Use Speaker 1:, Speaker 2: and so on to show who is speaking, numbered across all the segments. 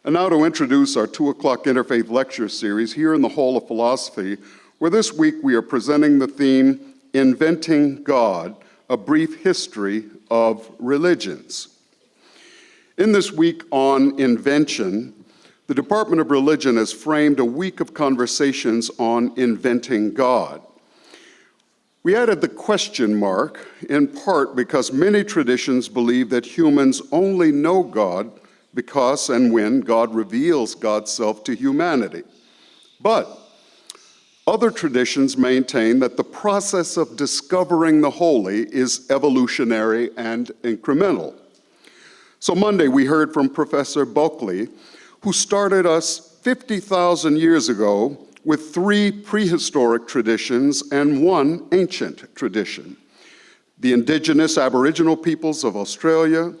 Speaker 1: And now to introduce our 2 o'clock Interfaith lecture series here in the Hall of Philosophy, where this week we are presenting the theme, Inventing God, a Brief History of Religions. In this week on invention, the Department of Religion has framed a week of conversations on inventing God. We added the question mark in part because many traditions believe that humans only know God because and when God reveals God's self to humanity. But other traditions maintain that the process of discovering the holy is evolutionary and incremental. So Monday we heard from Professor Bulkley, who started us 50,000 years ago with 3 prehistoric traditions and 1 ancient tradition. The indigenous Aboriginal peoples of Australia,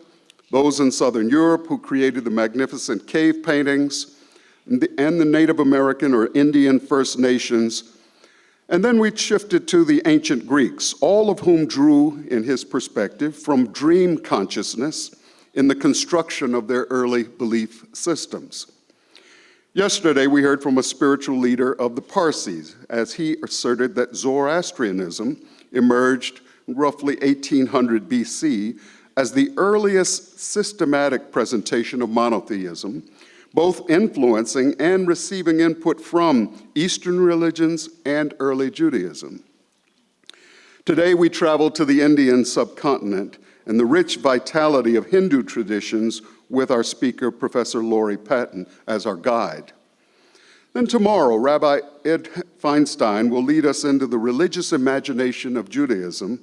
Speaker 1: those in Southern Europe who created the magnificent cave paintings, and the Native American or Indian First Nations. And then we shifted to the ancient Greeks, all of whom drew, in his perspective, from dream consciousness in the construction of their early belief systems. Yesterday, we heard from a spiritual leader of the Parsis, as he asserted that Zoroastrianism emerged roughly 1800 BC as the earliest systematic presentation of monotheism, both influencing and receiving input from Eastern religions and early Judaism. Today, we travel to the Indian subcontinent and the rich vitality of Hindu traditions with our speaker, Professor Laurie Patton, as our guide. Then tomorrow, Rabbi Ed Feinstein will lead us into the religious imagination of Judaism.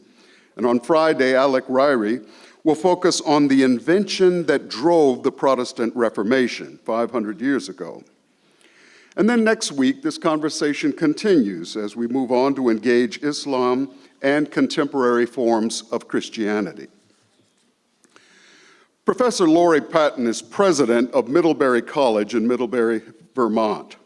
Speaker 1: And on Friday, Alec Ryrie will focus on the invention that drove the Protestant Reformation 500 years ago. And then next week, this conversation continues as we move on to engage Islam and contemporary forms of Christianity. Professor Laurie Patton is president of Middlebury College in Middlebury, Vermont.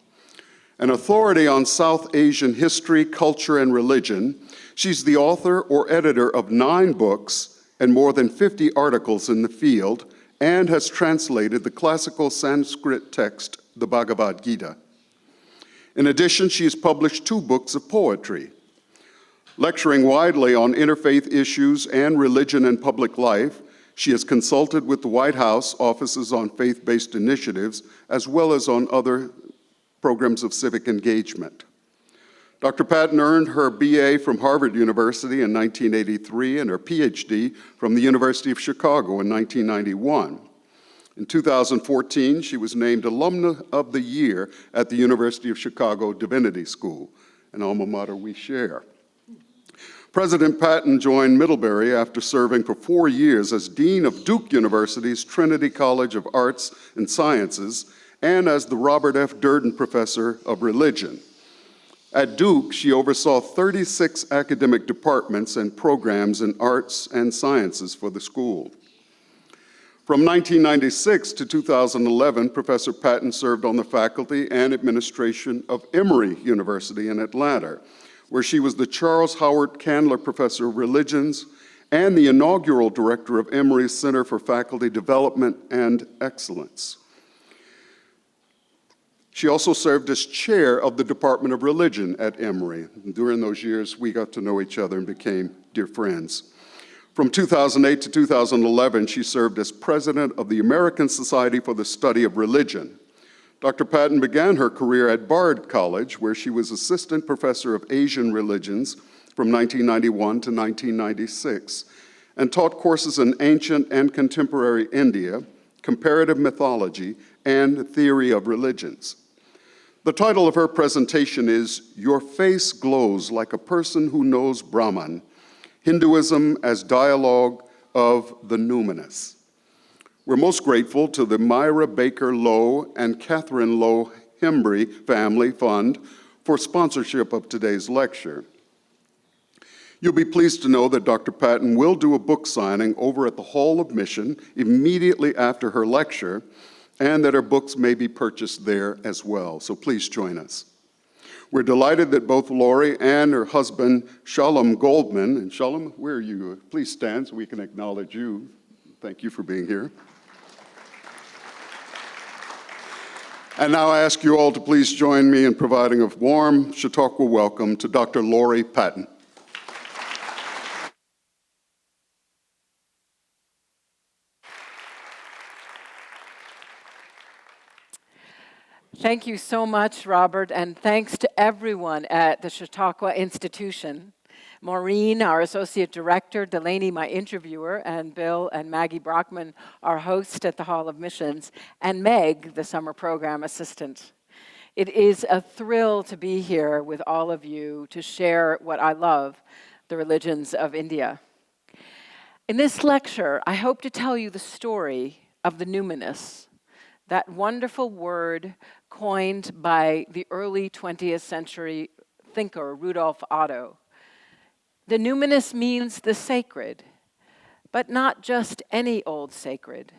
Speaker 1: An authority on South Asian history, culture, and religion, she's the author or editor of 9 books and more than 50 articles in the field, and has translated the classical Sanskrit text, the Bhagavad Gita. In addition, she has published 2 books of poetry. Lecturing widely on interfaith issues and religion and public life, she has consulted with the White House offices on faith-based initiatives, as well as on other programs of civic engagement. Dr. Patton earned her BA from Harvard University in 1983 and her PhD from the University of Chicago in 1991. In 2014, she was named Alumna of the Year at the University of Chicago Divinity School, an alma mater we share. President Patton joined Middlebury after serving for 4 years as Dean of Duke University's Trinity College of Arts and Sciences and as the Robert F. Durden Professor of Religion. At Duke, she oversaw 36 academic departments and programs in arts and sciences for the school. From 1996 to 2011, Professor Patton served on the faculty and administration of Emory University in Atlanta, where she was the Charles Howard Candler Professor of Religions and the inaugural director of Emory's Center for Faculty Development and Excellence. She also served as chair of the Department of Religion at Emory. And during those years, we got to know each other and became dear friends. From 2008 to 2011, she served as president of the American Society for the Study of Religion. Dr. Patton began her career at Bard College, where she was assistant professor of Asian religions from 1991 to 1996, and taught courses in ancient and contemporary India, comparative mythology, and theory of religions. The title of her presentation is Your Face Glows Like a Person Who Knows Brahman, Hinduism as Dialogue of the Numinous. We're most grateful to the Myra Baker Lowe and Catherine Lowe Hembry Family Fund for sponsorship of today's lecture. You'll be pleased to know that Dr. Patton will do a book signing over at the Hall of Mission immediately after her lecture, and that her books may be purchased there as well, so please join us. We're delighted that both Laurie and her husband, Shalom Goldman, and Shalom, where are you? Please stand so we can acknowledge you. Thank you for being here. And now I ask you all to please join me in providing a warm Chautauqua welcome to Dr. Laurie Patton.
Speaker 2: Thank you so much, Robert, and thanks to everyone at the Chautauqua Institution. Maureen, our Associate Director, Delaney, my interviewer, and Bill and Maggie Brockman, our host at the Hall of Missions, and Meg, the Summer Program Assistant. It is a thrill to be here with all of you to share what I love, the religions of India. In this lecture, I hope to tell you the story of the Numinous, that wonderful word coined by the early 20th century thinker Rudolf Otto. The Numinous means the sacred, but not just any old sacred.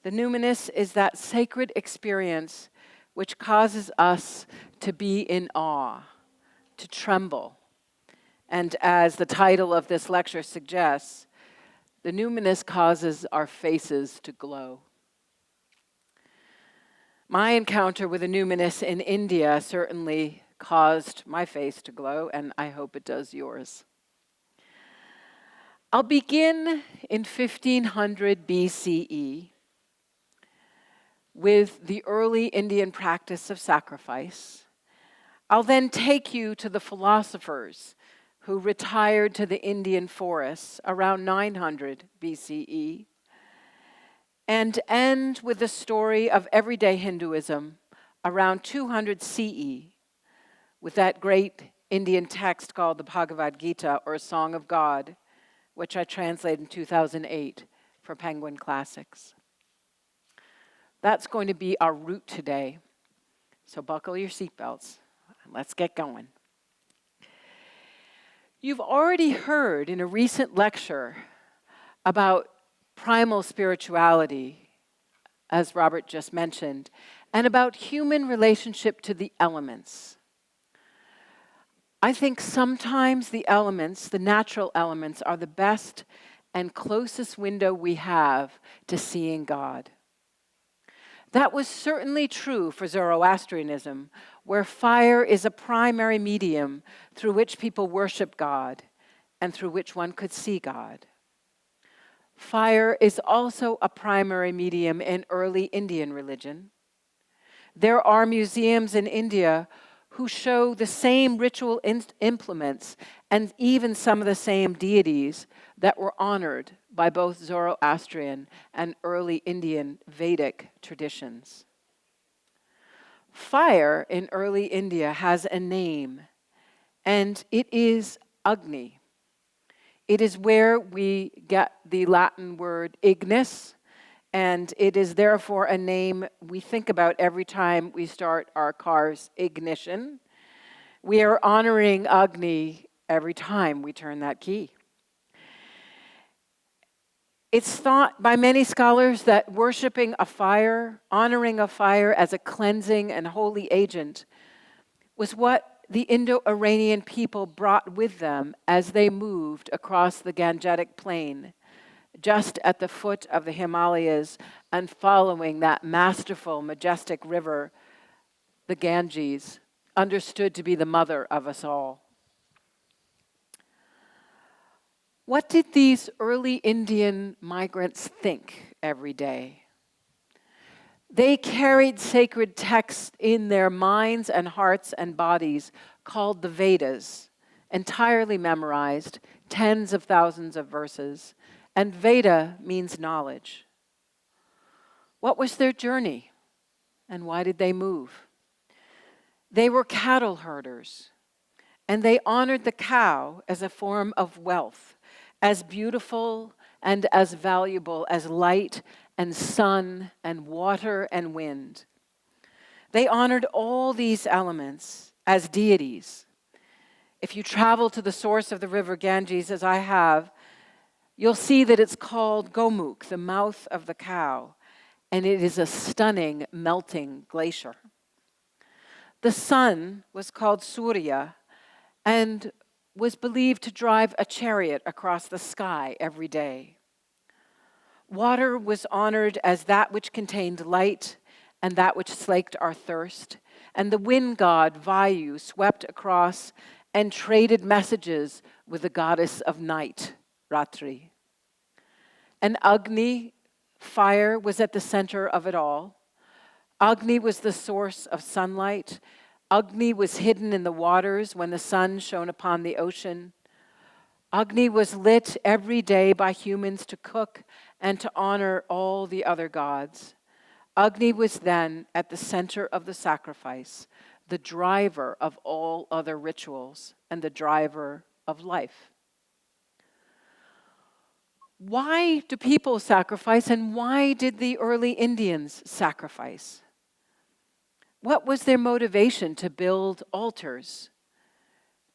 Speaker 2: The Numinous is that sacred experience which causes us to be in awe, to tremble. And as the title of this lecture suggests, the Numinous causes our faces to glow. My encounter with the Numinous in India certainly caused my face to glow, and I hope it does yours. I'll begin in 1500 BCE with the early Indian practice of sacrifice. I'll then take you to the philosophers who retired to the Indian forests around 900 BCE, and end with the story of everyday Hinduism around 200 CE, with that great Indian text called the Bhagavad Gita, or Song of God, which I translated in 2008 for Penguin Classics. That's going to be our route today, so buckle your seatbelts and let's get going. You've already heard in a recent lecture about primal spirituality, as Robert just mentioned, and about human relationship to the elements. I think sometimes the elements, the natural elements, are the best and closest window we have to seeing God. That was certainly true for Zoroastrianism, where fire is a primary medium through which people worship God and through which one could see God. Fire is also a primary medium in early Indian religion. There are museums in India who show the same ritual implements and even some of the same deities that were honored by both Zoroastrian and early Indian Vedic traditions. Fire in early India has a name, and it is Agni. It is where we get the Latin word ignis, and it is therefore a name we think about every time we start our car's ignition. We are honoring Agni every time we turn that key. It's thought by many scholars that worshiping a fire, honoring a fire as a cleansing and holy agent, was what the Indo-Iranian people brought with them as they moved across the Gangetic Plain, just at the foot of the Himalayas and following that masterful, majestic river, the Ganges, understood to be the mother of us all. What did these early Indian migrants think every day? They carried sacred texts in their minds and hearts and bodies called the Vedas, entirely memorized, tens of thousands of verses, and Veda means knowledge. What was their journey, and why did they move? They were cattle herders, and they honored the cow as a form of wealth, as beautiful and as valuable as light and sun and water and wind. They honored all these elements as deities. If you travel to the source of the river Ganges, as I have, you'll see that it's called Gomukh, the mouth of the cow, and it is a stunning melting glacier. The sun was called Surya and was believed to drive a chariot across the sky every day. Water was honored as that which contained light and that which slaked our thirst. And the wind god Vayu swept across and traded messages with the goddess of night, Ratri. And Agni, fire, was at the center of it all. Agni was the source of sunlight. Agni was hidden in the waters when the sun shone upon the ocean. Agni was lit every day by humans to cook and to honor all the other gods. Agni was then at the center of the sacrifice, the driver of all other rituals and the driver of life. Why do people sacrifice, and why did the early Indians sacrifice? What was their motivation to build altars,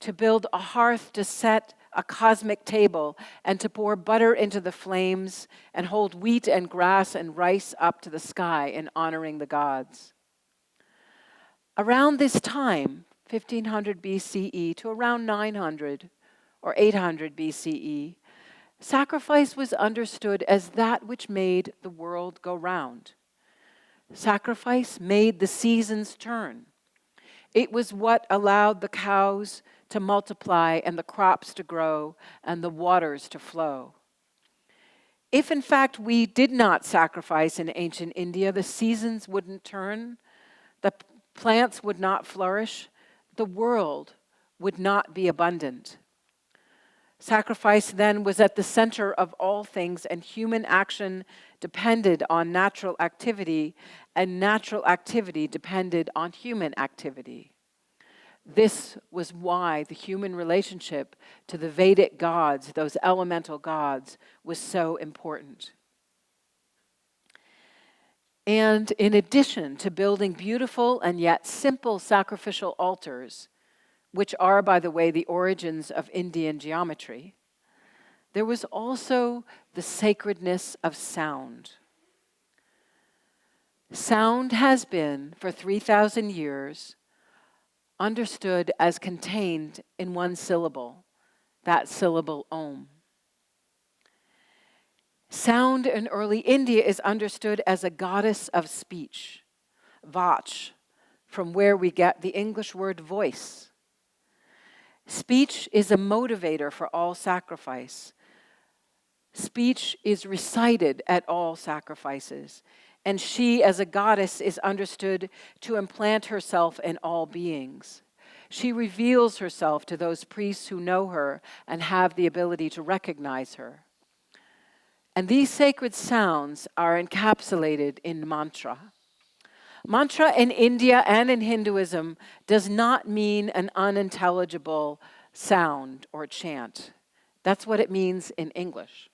Speaker 2: to build a hearth to set a cosmic table, and to pour butter into the flames and hold wheat and grass and rice up to the sky in honoring the gods? Around this time, 1500 BCE to around 900 or 800 BCE, sacrifice was understood as that which made the world go round. Sacrifice made the seasons turn. It was what allowed the cows to multiply and the crops to grow and the waters to flow. If in fact we did not sacrifice in ancient India, the seasons wouldn't turn, the plants would not flourish, the world would not be abundant. Sacrifice then was at the center of all things, and human action depended on natural activity, and natural activity depended on human activity. This was why the human relationship to the Vedic gods, those elemental gods, was so important. And in addition to building beautiful and yet simple sacrificial altars, which are, by the way, the origins of Indian geometry, there was also the sacredness of sound. Sound has been, for 3,000 years, understood as contained in one syllable, that syllable Om. Sound in early India is understood as a goddess of speech, Vach, from where we get the English word voice. Speech is a motivator for all sacrifice. Speech is recited at all sacrifices, and she, as a goddess, is understood to implant herself in all beings. She reveals herself to those priests who know her and have the ability to recognize her. And these sacred sounds are encapsulated in mantra. Mantra in India and in Hinduism does not mean an unintelligible sound or chant. That's what it means in English.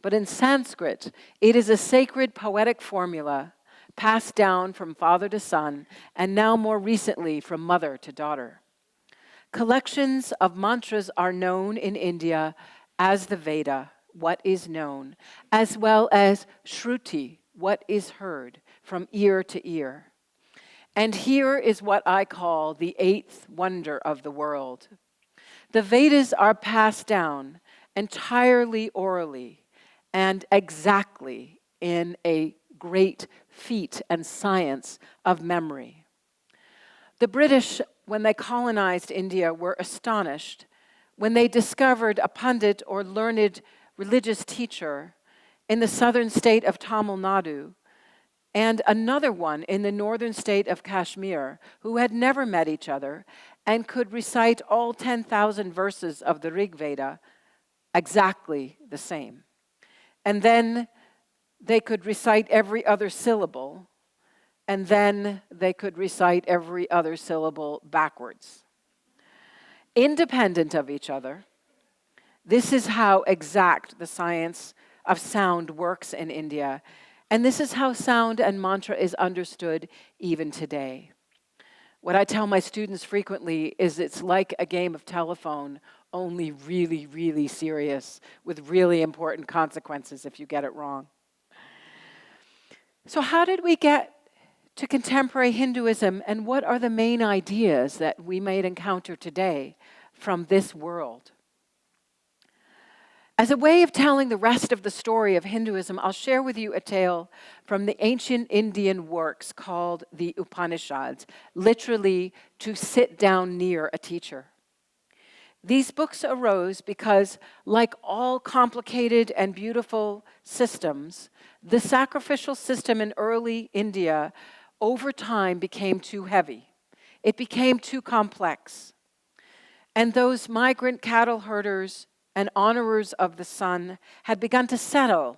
Speaker 2: But in Sanskrit, it is a sacred poetic formula passed down from father to son, and now more recently from mother to daughter. Collections of mantras are known in India as the Veda, what is known, as well as Shruti, what is heard, from ear to ear. And here is what I call the eighth wonder of the world. The Vedas are passed down entirely orally and exactly in a great feat and science of memory. The British, when they colonized India, were astonished when they discovered a pundit or learned religious teacher in the southern state of Tamil Nadu and another one in the northern state of Kashmir who had never met each other and could recite all 10,000 verses of the Rig Veda exactly the same. And then they could recite every other syllable, and then they could recite every other syllable backwards. Independent of each other, this is how exact the science of sound works in India, and this is how sound and mantra is understood even today. What I tell my students frequently is it's like a game of telephone, only really, really serious, with really important consequences if you get it wrong. So how did we get to contemporary Hinduism, and what are the main ideas that we might encounter today from this world? As a way of telling the rest of the story of Hinduism, I'll share with you a tale from the ancient Indian works called the Upanishads, literally to sit down near a teacher. These books arose because, like all complicated and beautiful systems, the sacrificial system in early India over time became too heavy. It became too complex. And those migrant cattle herders and honorers of the sun had begun to settle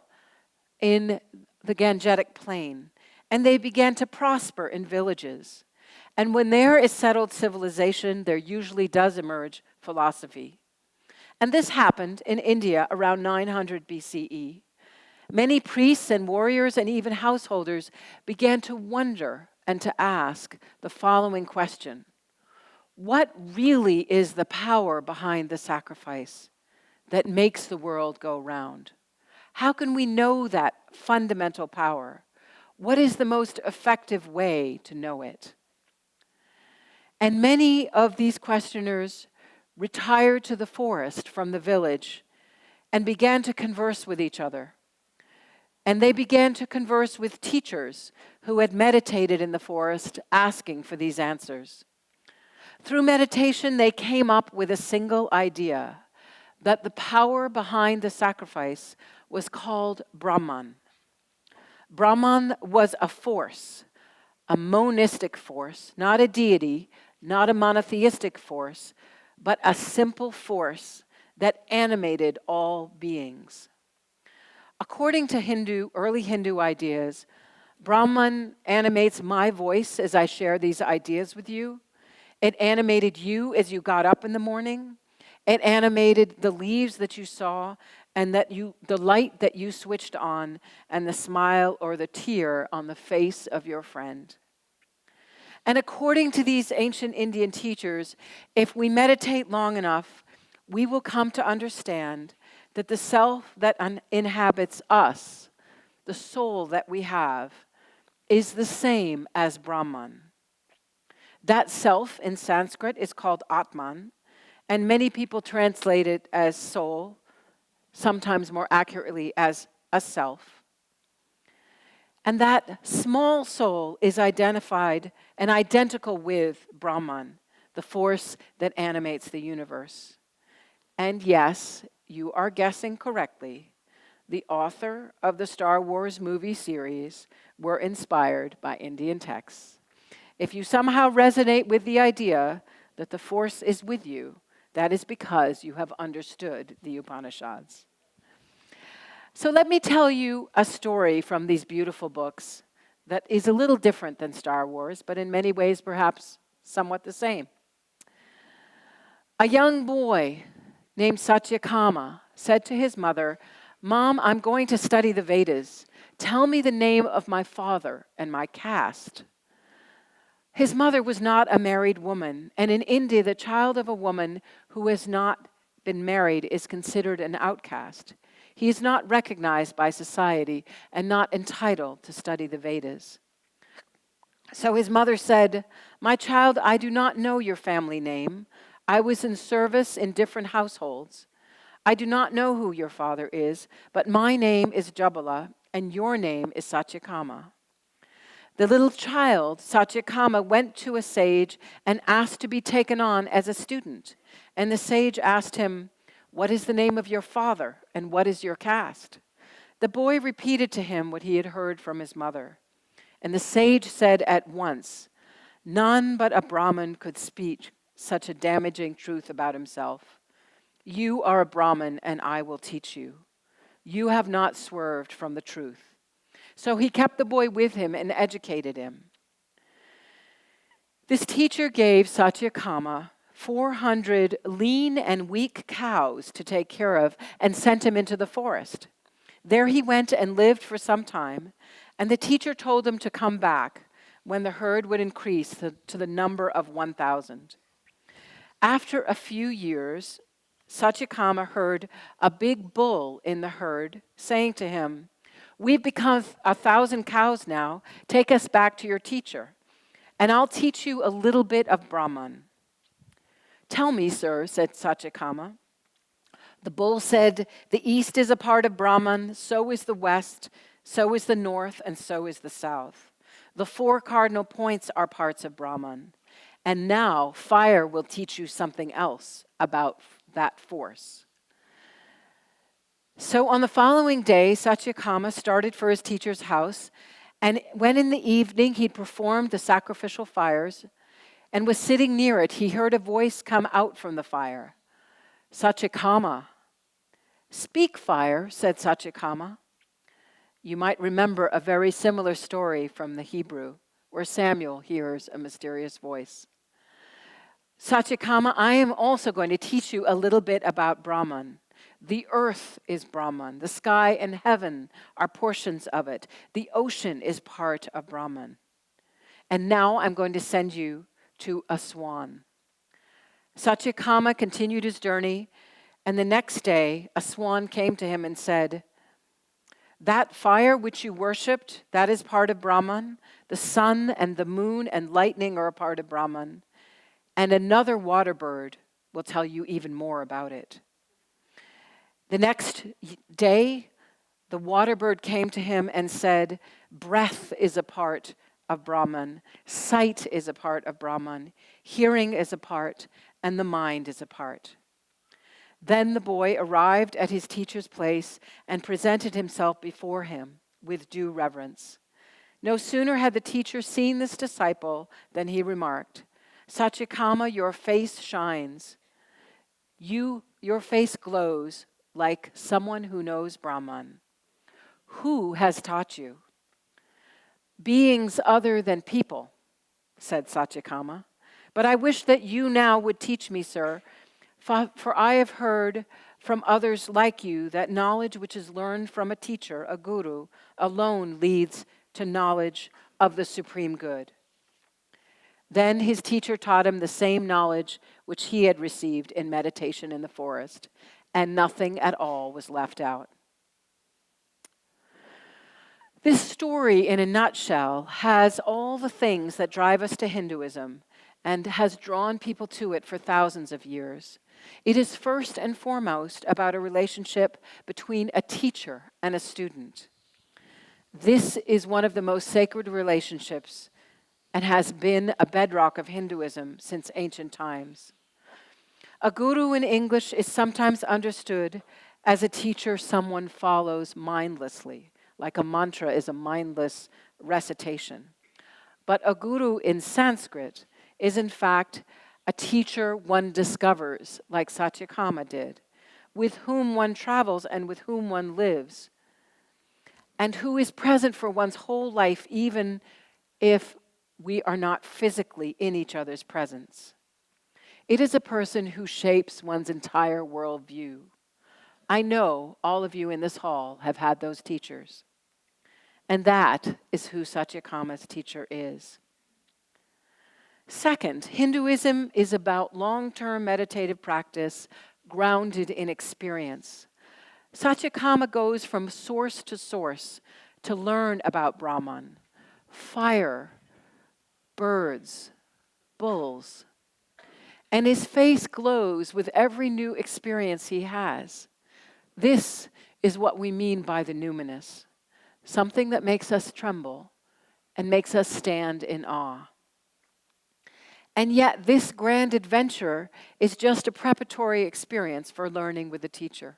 Speaker 2: in the Gangetic plain, and they began to prosper in villages. And when there is settled civilization, there usually does emerge philosophy. And this happened in India around 900 BCE. Many priests and warriors and even householders began to wonder and to ask the following question: what really is the power behind the sacrifice that makes the world go round? How can we know that fundamental power? What is the most effective way to know it? And many of these questioners retired to the forest from the village and began to converse with each other. And they began to converse with teachers who had meditated in the forest, asking for these answers. Through meditation, they came up with a single idea, that the power behind the sacrifice was called Brahman. Brahman was a force, a monistic force, not a deity, not a monotheistic force, but a simple force that animated all beings. According to early Hindu ideas, Brahman animates my voice as I share these ideas with you. It animated you as you got up in the morning. It animated the leaves that you saw and the light that you switched on and the smile or the tear on the face of your friend. And according to these ancient Indian teachers, if we meditate long enough, we will come to understand that the self that inhabits us, the soul that we have, is the same as Brahman. That self in Sanskrit is called Atman, and many people translate it as soul, sometimes more accurately as a self. And that small soul is identified and identical with Brahman, the force that animates the universe. And yes, you are guessing correctly, the author of the Star Wars movie series were inspired by Indian texts. If you somehow resonate with the idea that the force is with you, that is because you have understood the Upanishads. So let me tell you a story from these beautiful books that is a little different than Star Wars, but in many ways perhaps somewhat the same. A young boy named Satyakama said to his mother, "Mom, I'm going to study the Vedas. Tell me the name of my father and my caste." His mother was not a married woman, and in India, the child of a woman who has not been married is considered an outcast. He is not recognized by society and not entitled to study the Vedas. So his mother said, "My child, I do not know your family name. I was in service in different households. I do not know who your father is, but my name is Jabala, and your name is Satyakama." The little child, Satyakama, went to a sage and asked to be taken on as a student. And the sage asked him, "What is the name of your father, and what is your caste?" The boy repeated to him what he had heard from his mother. And the sage said at once, "None but a Brahmin could speak such a damaging truth about himself. You are a Brahmin, and I will teach you. You have not swerved from the truth." So he kept the boy with him and educated him. This teacher gave Satyakama 400 lean and weak cows to take care of and sent him into the forest. There he went and lived for some time, and the teacher told him to come back when the herd would increase to the number of 1,000. After a few years, Satyakama heard a big bull in the herd saying to him, "We've become 1,000 cows now. Take us back to your teacher, and I'll teach you a little bit of Brahman." "Tell me, sir," said Satyakama. The bull said, "The east is a part of Brahman, so is the west, so is the north, and so is the south. The four cardinal points are parts of Brahman. And now fire will teach you something else about that force." So on the following day, Satyakama started for his teacher's house, and when in the evening he'd performed the sacrificial fires and was sitting near it, he heard a voice come out from the fire. "Satyakama." "Speak, fire," said Satyakama. You might remember a very similar story from the Hebrew, where Samuel hears a mysterious voice. "Satyakama, I am also going to teach you a little bit about Brahman. The earth is Brahman. The sky and heaven are portions of it. The ocean is part of Brahman. And now I'm going to send you to a swan." Satyakama continued his journey, and the next day a swan came to him and said, "That fire which you worshipped, that is part of Brahman. The sun and the moon and lightning are a part of Brahman. And another water bird will tell you even more about it." The next day, the water bird came to him and said, "Breath is a part of Brahman. Sight is a part of Brahman. Hearing is a part, and the mind is a part." Then the boy arrived at his teacher's place and presented himself before him with due reverence. No sooner had the teacher seen this disciple than he remarked, "Satyakama, your face shines. Your face glows like someone who knows Brahman. Who has taught you?" "Beings other than people," said Satyakama. "But I wish that you now would teach me, sir, for I have heard from others like you that knowledge which is learned from a teacher, a guru, alone leads to knowledge of the supreme good." Then his teacher taught him the same knowledge which he had received in meditation in the forest, and nothing at all was left out. This story, in a nutshell, has all the things that drive us to Hinduism and has drawn people to it for thousands of years. It is first and foremost about a relationship between a teacher and a student. This is one of the most sacred relationships and has been a bedrock of Hinduism since ancient times. A guru in English is sometimes understood as a teacher someone follows mindlessly, like a mantra is a mindless recitation. But a guru in Sanskrit is in fact a teacher one discovers, like Satyakama did, with whom one travels and with whom one lives, and who is present for one's whole life even if we are not physically in each other's presence. It is a person who shapes one's entire worldview. I know all of you in this hall have had those teachers. And that is who Satyakama's teacher is. Second, Hinduism is about long-term meditative practice grounded in experience. Satyakama goes from source to learn about Brahman, fire, birds, bulls. And his face glows with every new experience he has. This is what we mean by the numinous, something that makes us tremble and makes us stand in awe. And yet this grand adventure is just a preparatory experience for learning with a teacher.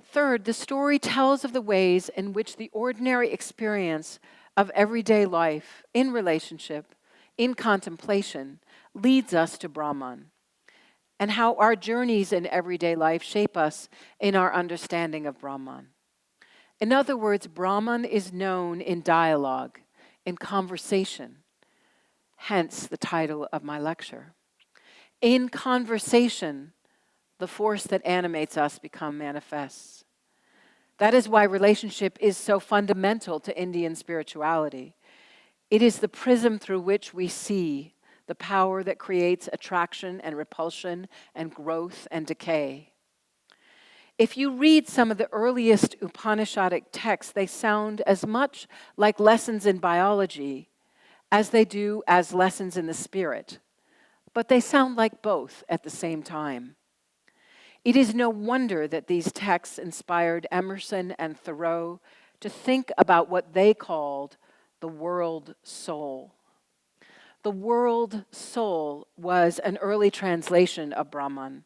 Speaker 2: Third, the story tells of the ways in which the ordinary experience of everyday life, in relationship, in contemplation, leads us to Brahman, and how our journeys in everyday life shape us in our understanding of Brahman. In other words, Brahman is known in dialogue, in conversation, hence the title of my lecture. In conversation, the force that animates us becomes manifest. That is why relationship is so fundamental to Indian spirituality. It is the prism through which we see the power that creates attraction and repulsion and growth and decay. If you read some of the earliest Upanishadic texts, they sound as much like lessons in biology as they do as lessons in the spirit, but they sound like both at the same time. It is no wonder that these texts inspired Emerson and Thoreau to think about what they called the world soul. The world soul was an early translation of Brahman.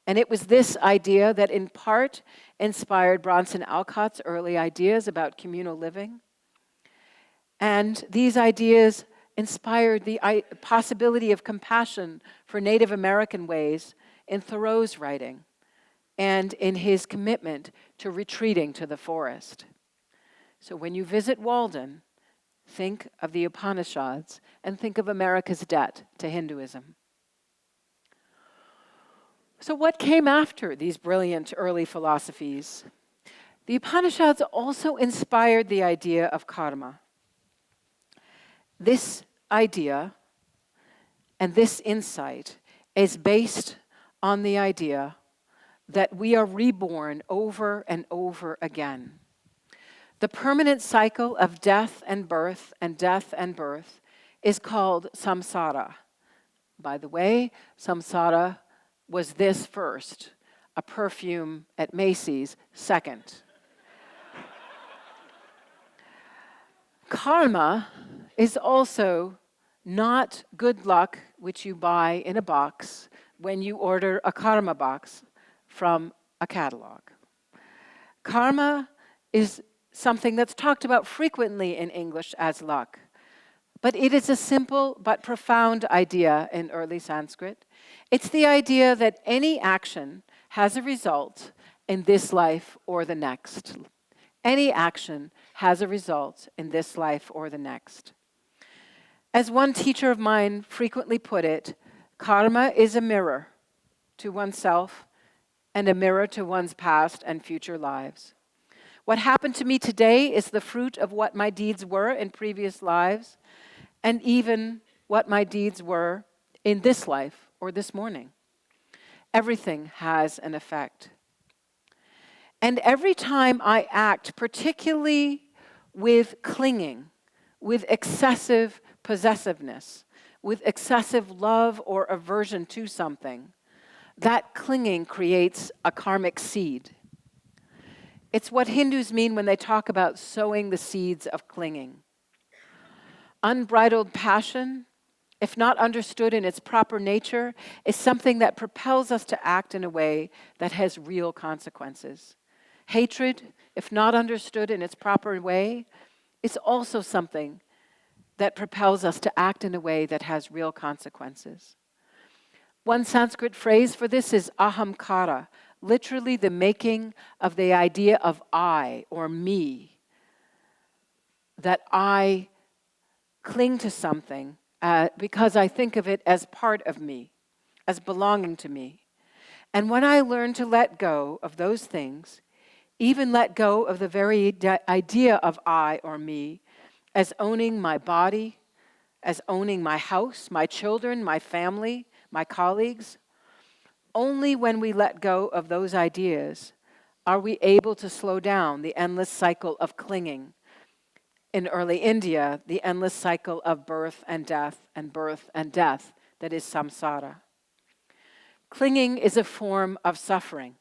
Speaker 2: And it was this idea that in part inspired Bronson Alcott's early ideas about communal living. And these ideas inspired the possibility of compassion for Native American ways in Thoreau's writing and in his commitment to retreating to the forest. So when you visit Walden, think of the Upanishads and think of America's debt to Hinduism. So what came after these brilliant early philosophies? The Upanishads also inspired the idea of karma. This idea and this insight is based on the idea that we are reborn over and over again. The permanent cycle of death and birth and death and birth is called samsara. By the way, samsara was this first, a perfume at Macy's second. Karma is also not good luck, which you buy in a box when you order a karma box from a catalog. Karma is something that's talked about frequently in English as luck. But it is a simple but profound idea in early Sanskrit. It's the idea that any action has a result in this life or the next. Any action has a result in this life or the next. As one teacher of mine frequently put it, karma is a mirror to oneself and a mirror to one's past and future lives. What happened to me today is the fruit of what my deeds were in previous lives, and even what my deeds were in this life or this morning. Everything has an effect. And every time I act, particularly with clinging, with excessive possessiveness, with excessive love or aversion to something, that clinging creates a karmic seed. It's what Hindus mean when they talk about sowing the seeds of clinging. Unbridled passion, if not understood in its proper nature, is something that propels us to act in a way that has real consequences. Hatred, if not understood in its proper way, is also something that propels us to act in a way that has real consequences. One Sanskrit phrase for this is ahamkara, literally the making of the idea of I or me, that I cling to something because I think of it as part of me, as belonging to me. And when I learn to let go of those things, even let go of the very idea of I or me as owning my body, as owning my house, my children, my family, my colleagues, only when we let go of those ideas are we able to slow down the endless cycle of clinging. In early India, the endless cycle of birth and death that is samsara. Clinging is a form of suffering.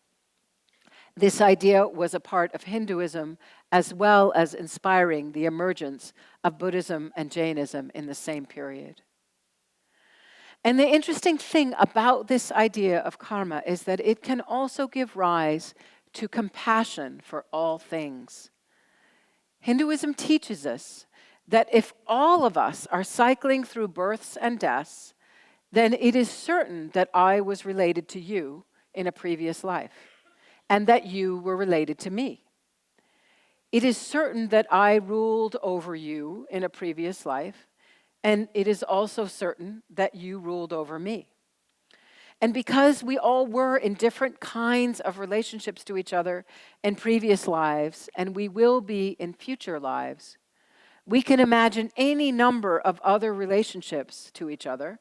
Speaker 2: This idea was a part of Hinduism as well as inspiring the emergence of Buddhism and Jainism in the same period. And the interesting thing about this idea of karma is that it can also give rise to compassion for all things. Hinduism teaches us that if all of us are cycling through births and deaths, then it is certain that I was related to you in a previous life, and that you were related to me. It is certain that I ruled over you in a previous life, and it is also certain that you ruled over me. And because we all were in different kinds of relationships to each other in previous lives, and we will be in future lives, we can imagine any number of other relationships to each other,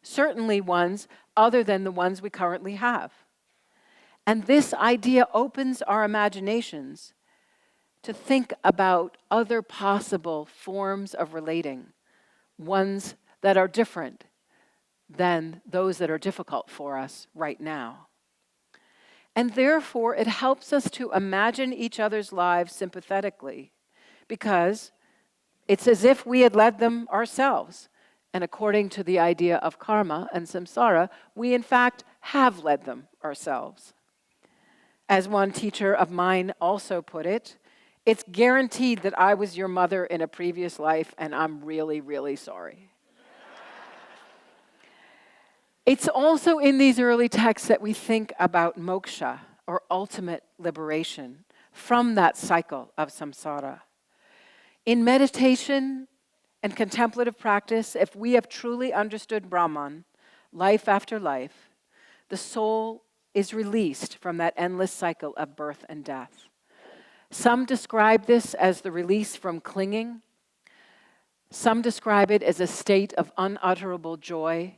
Speaker 2: certainly ones other than the ones we currently have. And this idea opens our imaginations to think about other possible forms of relating, ones that are different than those that are difficult for us right now. And therefore, it helps us to imagine each other's lives sympathetically, because it's as if we had led them ourselves. And according to the idea of karma and samsara, we in fact have led them ourselves. As one teacher of mine also put it, it's guaranteed that I was your mother in a previous life, and I'm really, really sorry. It's also in these early texts that we think about moksha, or ultimate liberation, from that cycle of samsara. In meditation and contemplative practice, if we have truly understood Brahman, life after life, the soul is released from that endless cycle of birth and death. Some describe this as the release from clinging. Some describe it as a state of unutterable joy.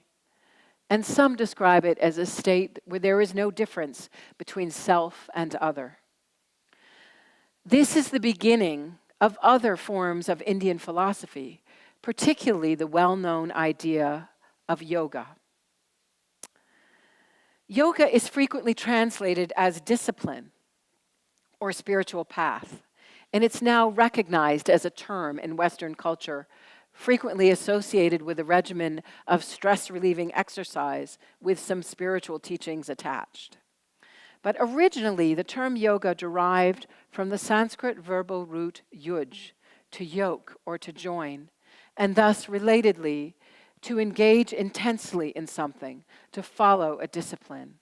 Speaker 2: And some describe it as a state where there is no difference between self and other. This is the beginning of other forms of Indian philosophy, particularly the well-known idea of yoga. Yoga is frequently translated as discipline or spiritual path, and it's now recognized as a term in Western culture, frequently associated with a regimen of stress-relieving exercise with some spiritual teachings attached. But originally, the term yoga derived from the Sanskrit verbal root yuj, to yoke or to join, and thus, relatedly, to engage intensely in something, to follow a discipline.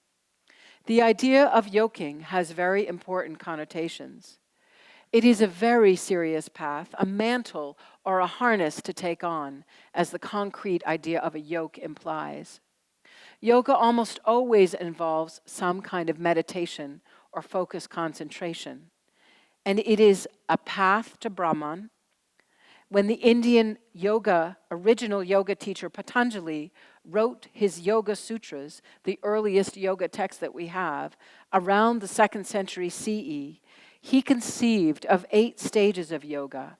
Speaker 2: The idea of yoking has very important connotations. It is a very serious path, a mantle or a harness to take on, as the concrete idea of a yoke implies. Yoga almost always involves some kind of meditation or focused concentration, and it is a path to Brahman. When the Indian original yoga teacher Patanjali wrote his Yoga Sutras, the earliest yoga text that we have, around the 2nd century CE, he conceived of 8 stages of yoga,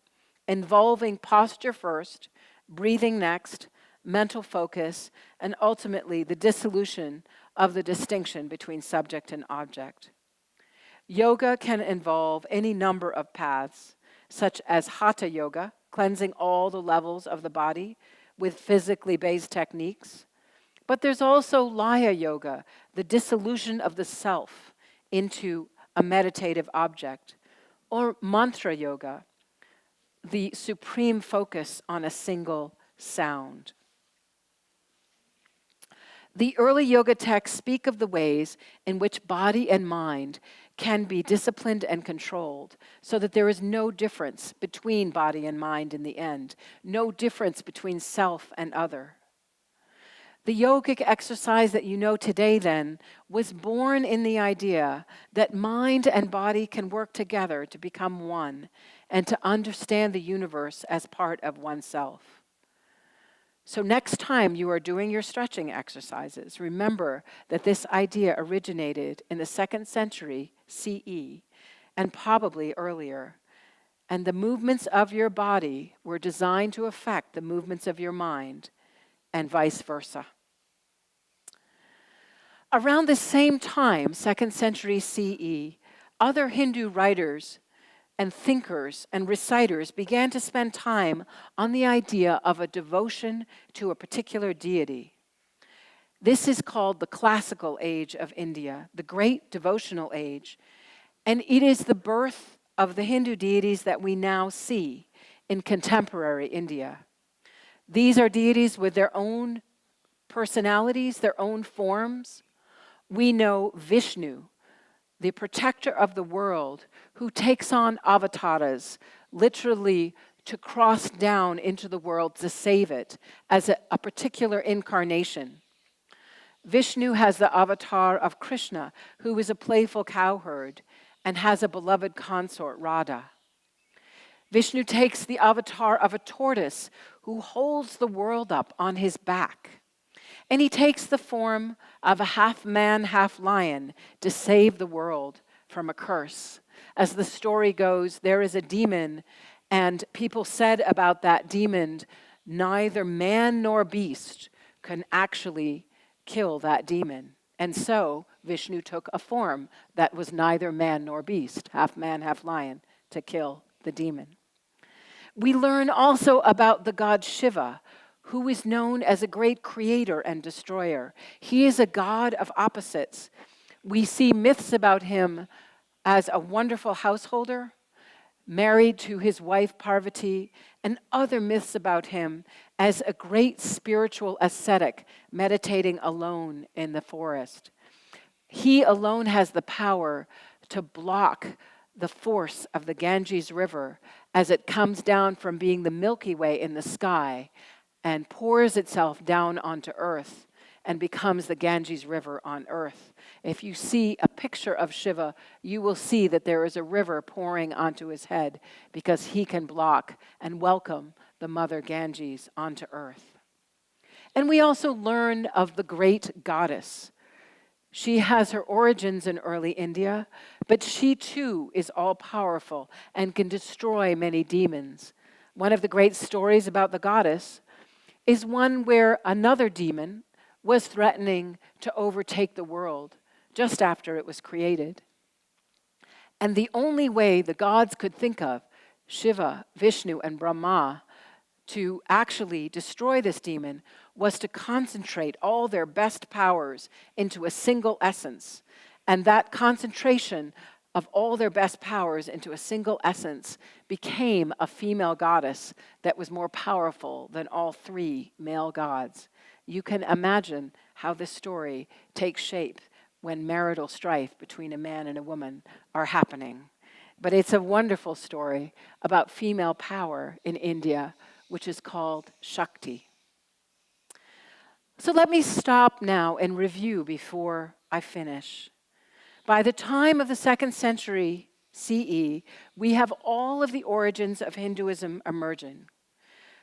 Speaker 2: involving posture first, breathing next, mental focus, and ultimately the dissolution of the distinction between subject and object. Yoga can involve any number of paths, such as Hatha Yoga, cleansing all the levels of the body with physically based techniques. But there's also Laya Yoga, the dissolution of the self into a meditative object, or Mantra Yoga, the supreme focus on a single sound. The early yoga texts speak of the ways in which body and mind can be disciplined and controlled, so that there is no difference between body and mind in the end, no difference between self and other. The yogic exercise that you know today, then, was born in the idea that mind and body can work together to become one and to understand the universe as part of oneself. So next time you are doing your stretching exercises, remember that this idea originated in the 2nd century CE, and probably earlier. And the movements of your body were designed to affect the movements of your mind, and vice versa. Around the same time, 2nd century CE, other Hindu writers and thinkers and reciters began to spend time on the idea of a devotion to a particular deity. This is called the classical age of India, the great devotional age, and it is the birth of the Hindu deities that we now see in contemporary India. These are deities with their own personalities, their own forms. We know Vishnu, the protector of the world, who takes on avatars, literally to cross down into the world to save it, as a particular incarnation. Vishnu has the avatar of Krishna, who is a playful cowherd and has a beloved consort, Radha. Vishnu takes the avatar of a tortoise who holds the world up on his back. And he takes the form of a half-man, half-lion to save the world from a curse. As the story goes, there is a demon, and people said about that demon, neither man nor beast can actually kill that demon. And so Vishnu took a form that was neither man nor beast, half man, half lion, to kill the demon. We learn also about the god Shiva, who is known as a great creator and destroyer. He is a god of opposites. We see myths about him as a wonderful householder, married to his wife Parvati, and other myths about him as a great spiritual ascetic meditating alone in the forest. He alone has the power to block the force of the Ganges River as it comes down from being the Milky Way in the sky and pours itself down onto earth and becomes the Ganges River on earth. If you see a picture of Shiva, you will see that there is a river pouring onto his head because he can block and welcome the mother Ganges onto earth. And we also learn of the great goddess. She has her origins in early India, but she too is all-powerful and can destroy many demons. One of the great stories about the goddess is one where another demon was threatening to overtake the world just after it was created. And the only way the gods could think of, Shiva, Vishnu, and Brahma, to actually destroy this demon was to concentrate all their best powers into a single essence. And that concentration of all their best powers into a single essence became a female goddess that was more powerful than all three male gods. You can imagine how this story takes shape when marital strife between a man and a woman are happening. But it's a wonderful story about female power in India, which is called Shakti. So let me stop now and review before I finish. By the time of the 2nd century CE, we have all of the origins of Hinduism emerging.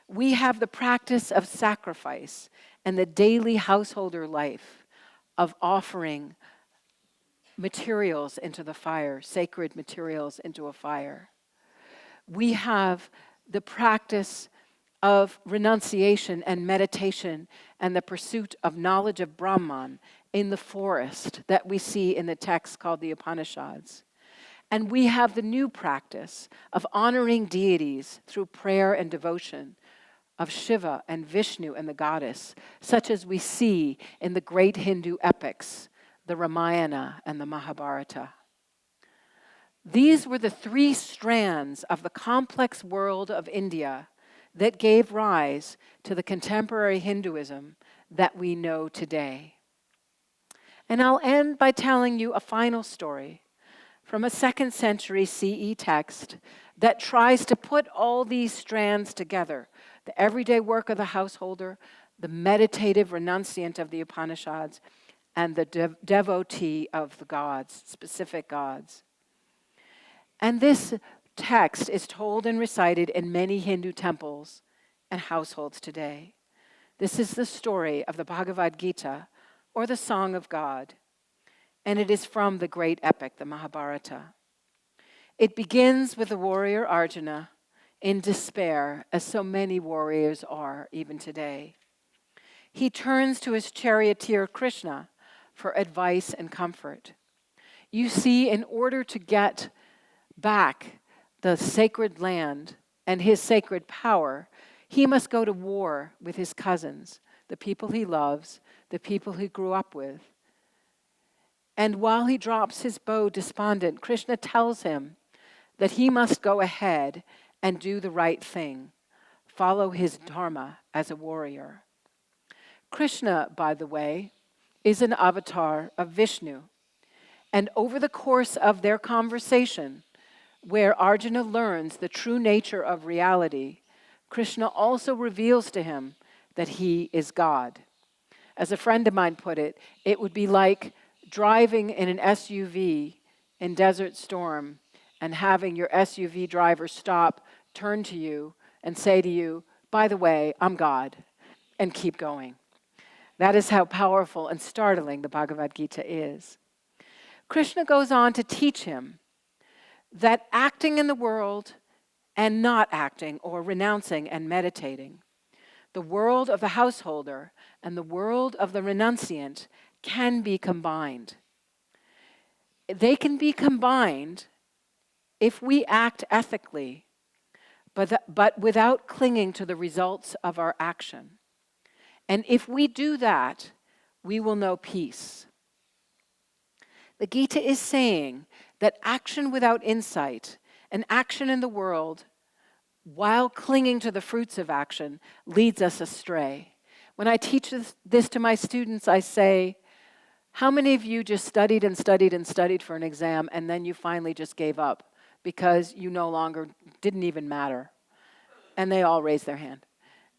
Speaker 2: We have the practice of sacrifice and the daily householder life of offering materials into the fire, sacred materials into a fire. We have the practice of renunciation and meditation and the pursuit of knowledge of Brahman in the forest that we see in the text called the Upanishads. And we have the new practice of honoring deities through prayer and devotion, of Shiva and Vishnu and the goddess, such as we see in the great Hindu epics, the Ramayana and the Mahabharata. These were the three strands of the complex world of India that gave rise to the contemporary Hinduism that we know today. And I'll end by telling you a final story from a 2nd century CE text that tries to put all these strands together: the everyday work of the householder, the meditative renunciant of the Upanishads, and the devotee of the gods, specific gods. And this text is told and recited in many Hindu temples and households today. This is the story of the Bhagavad Gita, or the Song of God, and it is from the great epic, the Mahabharata. It begins with the warrior Arjuna in despair, as so many warriors are even today. He turns to his charioteer Krishna for advice and comfort. You see, in order to get back the sacred land and his sacred power, he must go to war with his cousins, the people he loves, the people he grew up with. And while he drops his bow despondent, Krishna tells him that he must go ahead and do the right thing, follow his dharma as a warrior. Krishna, by the way, is an avatar of Vishnu. And over the course of their conversation, where Arjuna learns the true nature of reality, Krishna also reveals to him that he is God. As a friend of mine put it, it would be like driving in an SUV in Desert Storm and having your SUV driver stop, turn to you, and say to you, "By the way, I'm God," and keep going. That is how powerful and startling the Bhagavad Gita is. Krishna goes on to teach him that acting in the world and not acting, or renouncing and meditating, the world of the householder and the world of the renunciant can be combined. They can be combined if we act ethically, but without clinging to the results of our action. And if we do that, we will know peace. The Gita is saying that action without insight and action in the world, while clinging to the fruits of action, leads us astray. When I teach this to my students, I say, how many of you just studied and studied and studied for an exam and then you finally just gave up because you no longer didn't even matter? And they all raised their hand.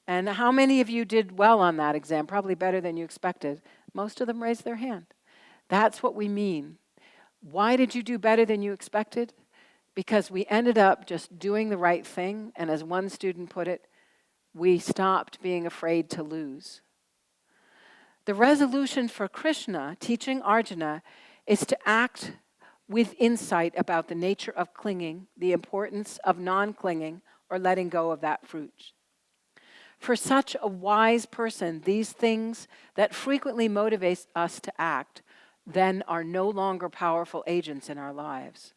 Speaker 2: And how many of you did well on that exam, probably better than you expected? Most of them raised their hand. That's what we mean. Why did you do better than you expected? Because we ended up just doing the right thing, and as one student put it, we stopped being afraid to lose. The resolution for Krishna, teaching Arjuna, is to act with insight about the nature of clinging, the importance of non-clinging, or letting go of that fruit. For such a wise person, these things that frequently motivate us to act then are no longer powerful agents in our lives.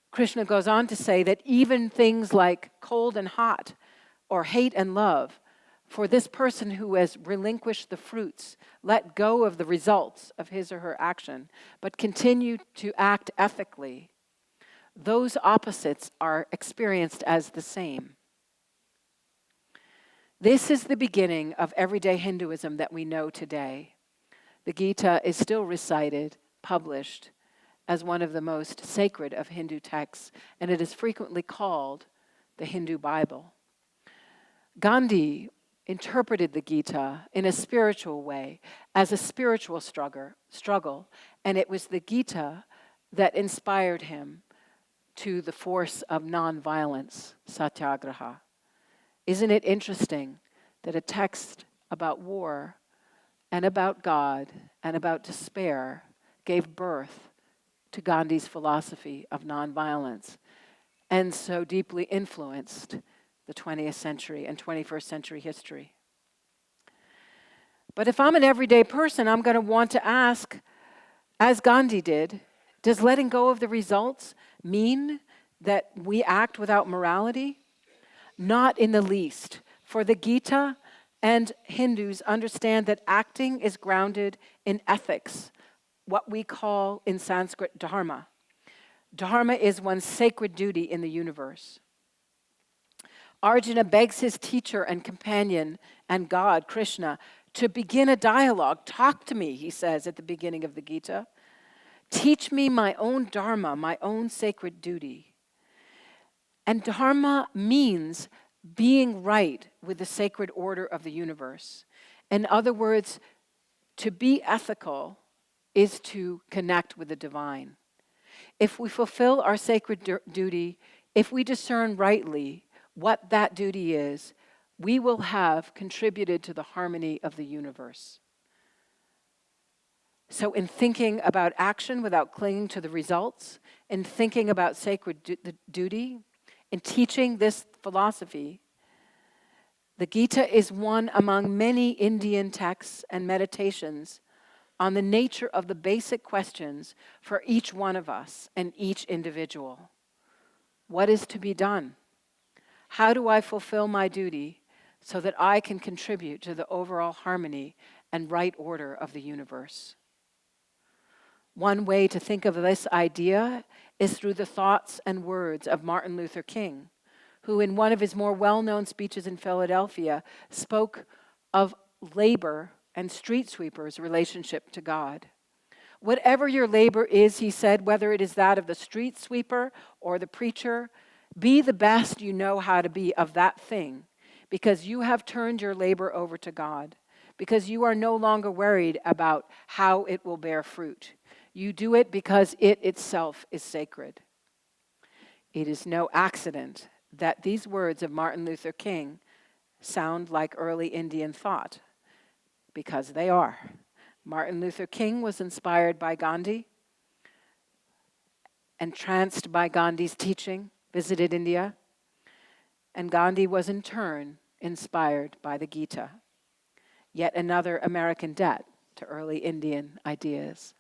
Speaker 2: Krishna goes on to say that even things like cold and hot or hate and love, for this person who has relinquished the fruits, let go of the results of his or her action, but continue to act ethically, those opposites are experienced as the same. This is the beginning of everyday Hinduism that we know today. The Gita is still recited, published, as one of the most sacred of Hindu texts, and it is frequently called the Hindu Bible. Gandhi interpreted the Gita in a spiritual way, as a spiritual struggle, and it was the Gita that inspired him to the force of nonviolence, satyagraha. Isn't it interesting that a text about war and about God and about despair gave birth to Gandhi's philosophy of nonviolence and so deeply influenced the 20th century and 21st century history? But if I'm an everyday person, I'm going to want to ask, as Gandhi did, does letting go of the results mean that we act without morality? Not in the least. For the Gita and Hindus understand that acting is grounded in ethics, what we call in Sanskrit dharma. Dharma is one's sacred duty in the universe. Arjuna begs his teacher and companion and God, Krishna, to begin a dialogue. Talk to me, he says at the beginning of the Gita. Teach me my own dharma, my own sacred duty. And dharma means being right with the sacred order of the universe. In other words, to be ethical is to connect with the divine. If we fulfill our sacred duty, if we discern rightly what that duty is, we will have contributed to the harmony of the universe. So in thinking about action without clinging to the results, in thinking about sacred duty, in teaching this philosophy, the Gita is one among many Indian texts and meditations on the nature of the basic questions for each one of us and each individual. What is to be done? How do I fulfill my duty so that I can contribute to the overall harmony and right order of the universe? One way to think of this idea is through the thoughts and words of Martin Luther King, who in one of his more well-known speeches in Philadelphia spoke of labor and street sweepers' relationship to God. Whatever your labor is, he said, whether it is that of the street sweeper or the preacher, be the best you know how to be of that thing, because you have turned your labor over to God, because you are no longer worried about how it will bear fruit. You do it because it itself is sacred. It is no accident that these words of Martin Luther King sound like early Indian thought, because they are. Martin Luther King was inspired by Gandhi, entranced by Gandhi's teaching, visited India, and Gandhi was in turn inspired by the Gita, yet another American debt to early Indian ideas.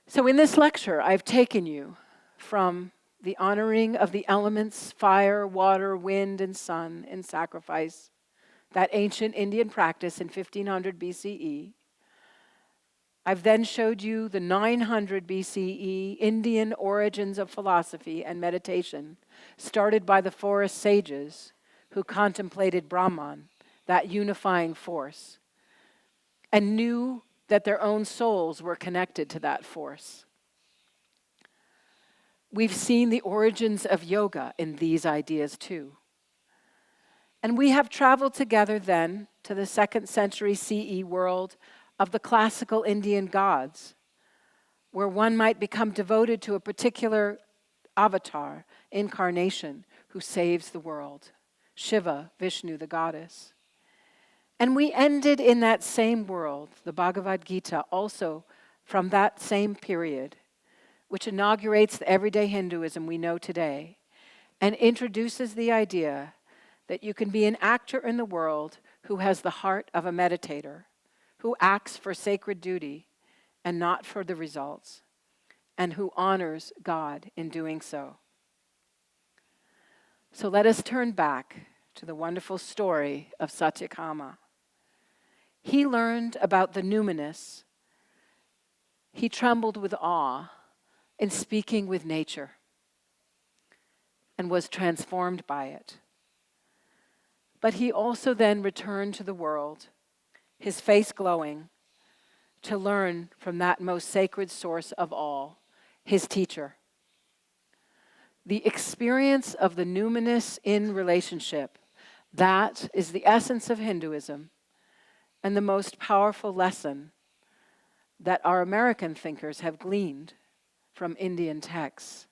Speaker 2: So in this lecture, I've taken you from the honoring of the elements, fire, water, wind, and sun in sacrifice, that ancient Indian practice in 1500 BCE. I've then showed you the 900 BCE Indian origins of philosophy and meditation, started by the forest sages who contemplated Brahman, that unifying force, and knew that their own souls were connected to that force. We've seen the origins of yoga in these ideas too. And we have traveled together then to the 2nd century CE world of the classical Indian gods, where one might become devoted to a particular avatar, incarnation, who saves the world. Shiva, Vishnu, the goddess. And we ended in that same world, the Bhagavad Gita, also from that same period, which inaugurates the everyday Hinduism we know today, and introduces the idea that you can be an actor in the world who has the heart of a meditator, who acts for sacred duty and not for the results, and who honors God in doing so. So let us turn back to the wonderful story of Satyakama. He learned about the Numinous. He trembled with awe in speaking with nature and was transformed by it. But he also then returned to the world, his face glowing, to learn from that most sacred source of all, his teacher. The experience of the numinous in relationship, that is the essence of Hinduism and the most powerful lesson that our American thinkers have gleaned from Indian texts.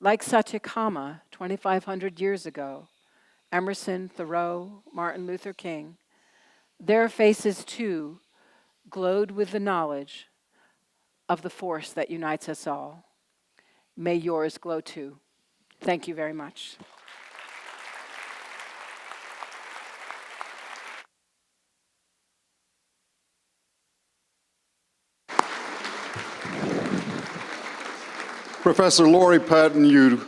Speaker 2: Like Satyakama 2,500 years ago, Emerson, Thoreau, Martin Luther King, their faces too glowed with the knowledge of the force that unites us all. May yours glow too. Thank you very much.
Speaker 1: Professor Laurie Patton, you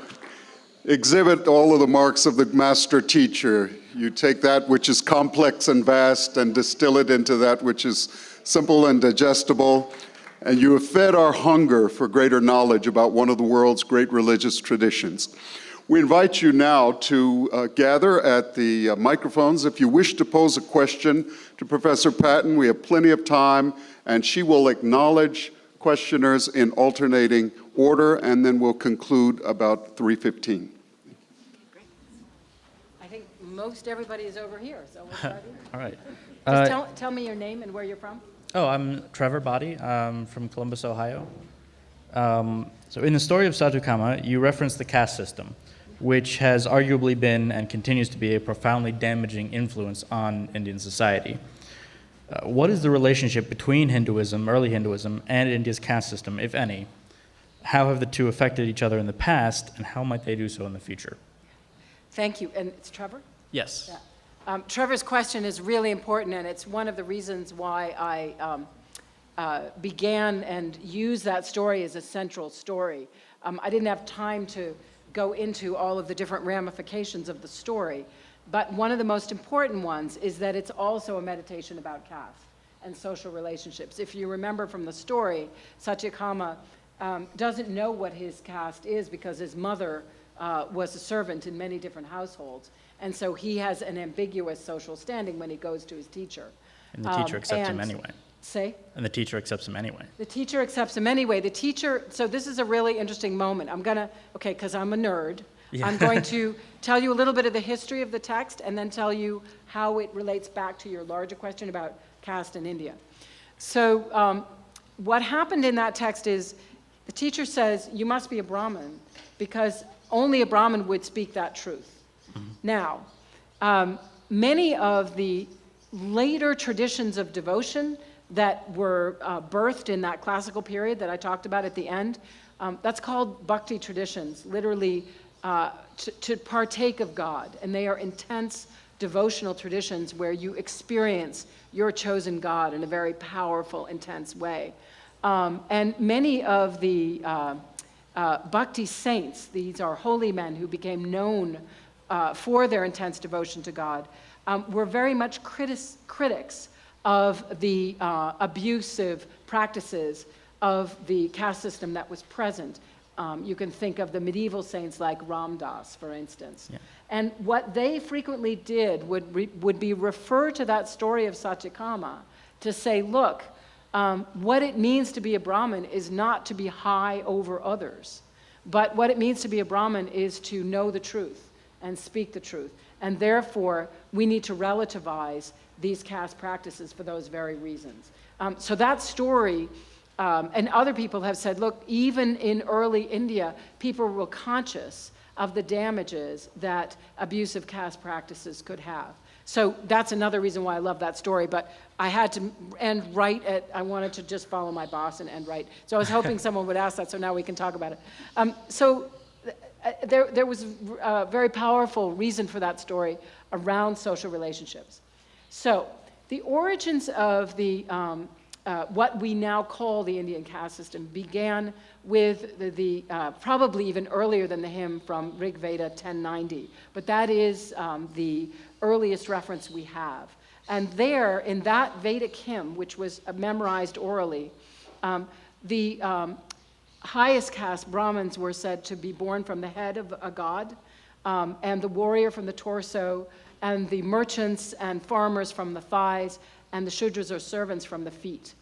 Speaker 1: exhibit all of the marks of the master teacher. You take that which is complex and vast and distill it into that which is simple and digestible. And you have fed our hunger for greater knowledge about one of the world's great religious traditions. We invite you now to gather at the microphones. If you wish to pose a question to Professor Patton, we have plenty of time, and she will acknowledge questioners in alternating order, and then we'll conclude about 3:15.
Speaker 2: Great. I think most everybody is over here, so we'll start here.
Speaker 3: All right.
Speaker 2: Just tell me your name and where you're from.
Speaker 3: Oh, I'm Trevor Body. I'm from Columbus, Ohio. So in the story of Satyakama, you reference the caste system, which has arguably been and continues to be a profoundly damaging influence on Indian society. What is the relationship between Hinduism, early Hinduism, and India's caste system, if any? How have the two affected each other in the past, and how might they do so in the future?
Speaker 2: Thank you. And it's Trevor?
Speaker 3: Yes.
Speaker 2: Yeah. Trevor's question is really important, and it's one of the reasons why I began and used that story as a central story. I didn't have time to go into all of the different ramifications of the story, but one of the most important ones is that it's also a meditation about caste and social relationships. If you remember from the story, Satyakama doesn't know what his caste is because his mother was a servant in many different households. And so he has an ambiguous social standing when he goes to his teacher.
Speaker 3: And the teacher accepts him anyway.
Speaker 2: Say?
Speaker 3: And the teacher accepts him anyway.
Speaker 2: The teacher accepts him anyway. The teacher, so this is a really interesting moment. Because I'm a nerd, yeah. I'm going to tell you a little bit of the history of the text and then tell you how it relates back to your larger question about caste in India. So what happened in that text is the teacher says, you must be a Brahmin because only a Brahmin would speak that truth. Mm-hmm. Now, many of the later traditions of devotion that were birthed in that classical period that I talked about at the end, that's called bhakti traditions, literally to partake of God. And they are intense devotional traditions where you experience your chosen God in a very powerful, intense way. And many of the Bhakti saints, these are holy men who became known for their intense devotion to God, were very much critics of the abusive practices of the caste system that was present. You can think of the medieval saints like Ram Dass, for instance.
Speaker 3: Yeah.
Speaker 2: And what they frequently did would be refer to that story of Satyakama to say, look, what it means to be a Brahmin is not to be high over others, but what it means to be a Brahmin is to know the truth and speak the truth. And therefore, we need to relativize these caste practices for those very reasons. So that story, and other people have said, look, even in early India, people were conscious of the damages that abusive caste practices could have. So that's another reason why I love that story, but I had to end right at, I wanted to just follow my boss and end right. So I was hoping someone would ask that, so now we can talk about it. There was a very powerful reason for that story around social relationships. So the origins of the what we now call the Indian caste system began with the probably even earlier than the hymn from Rig Veda 1090, but that is the earliest reference we have. And there, in that Vedic hymn, which was memorized orally, the highest caste Brahmins were said to be born from the head of a god, and the warrior from the torso, and the merchants and farmers from the thighs, and the Shudras or servants from the feet.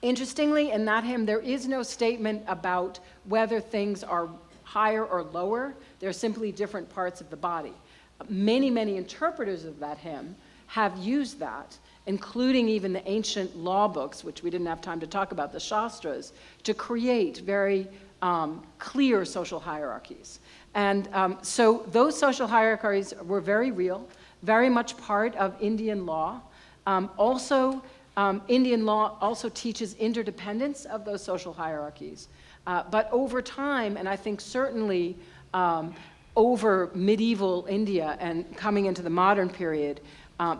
Speaker 2: Interestingly, in that hymn, there is no statement about whether things are higher or lower. They're simply different parts of the body. Many, many interpreters of that hymn have used that, including even the ancient law books, which we didn't have time to talk about, the Shastras, to create very clear social hierarchies. And so those social hierarchies were very real, very much part of Indian law. Indian law also teaches interdependence of those social hierarchies. But over time, and I think certainly over medieval India and coming into the modern period,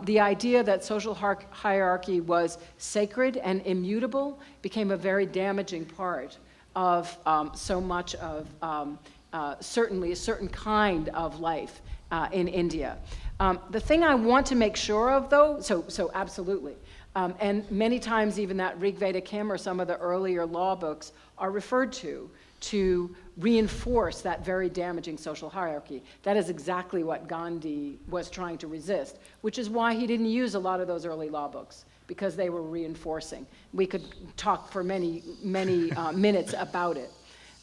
Speaker 2: the idea that social hierarchy was sacred and immutable became a very damaging part of so much of certainly a certain kind of life in India. The thing I want to make sure of, though, so absolutely, and many times even that Rig Veda hymn or some of the earlier law books are referred to reinforce that very damaging social hierarchy. That is exactly what Gandhi was trying to resist, which is why he didn't use a lot of those early law books, because they were reinforcing. We could talk for many minutes about it.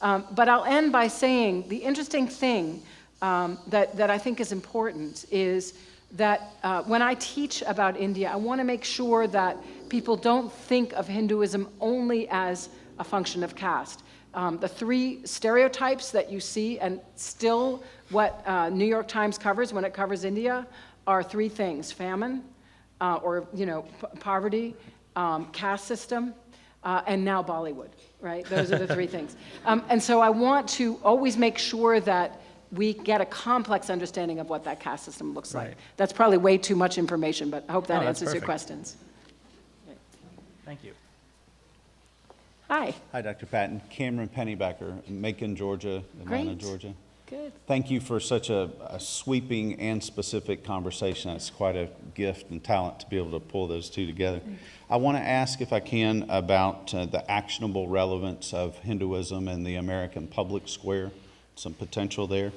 Speaker 2: But I'll end by saying the interesting thing that I think is important is that when I teach about India, I want to make sure that people don't think of Hinduism only as a function of caste. The three stereotypes that you see, and still what New York Times covers when it covers India, are three things: famine, poverty, caste system, and now Bollywood, right? Those are the three things. And so I want to always make sure that we get a complex understanding of what that caste system looks like.
Speaker 3: Right.
Speaker 2: That's probably way too much information, but I hope that
Speaker 3: that's
Speaker 2: answers your
Speaker 3: perfect.
Speaker 2: questions.
Speaker 3: Thank you.
Speaker 2: Hi.
Speaker 4: Hi, Dr. Patton. Cameron Pennybacker, Macon, Georgia, Atlanta,
Speaker 2: Great.
Speaker 4: Georgia.
Speaker 2: Good.
Speaker 4: Thank you for such a sweeping and specific conversation. It's quite a gift and talent to be able to pull those two together. I want to ask, if I can, about the actionable relevance of Hinduism in the American public square, some potential there.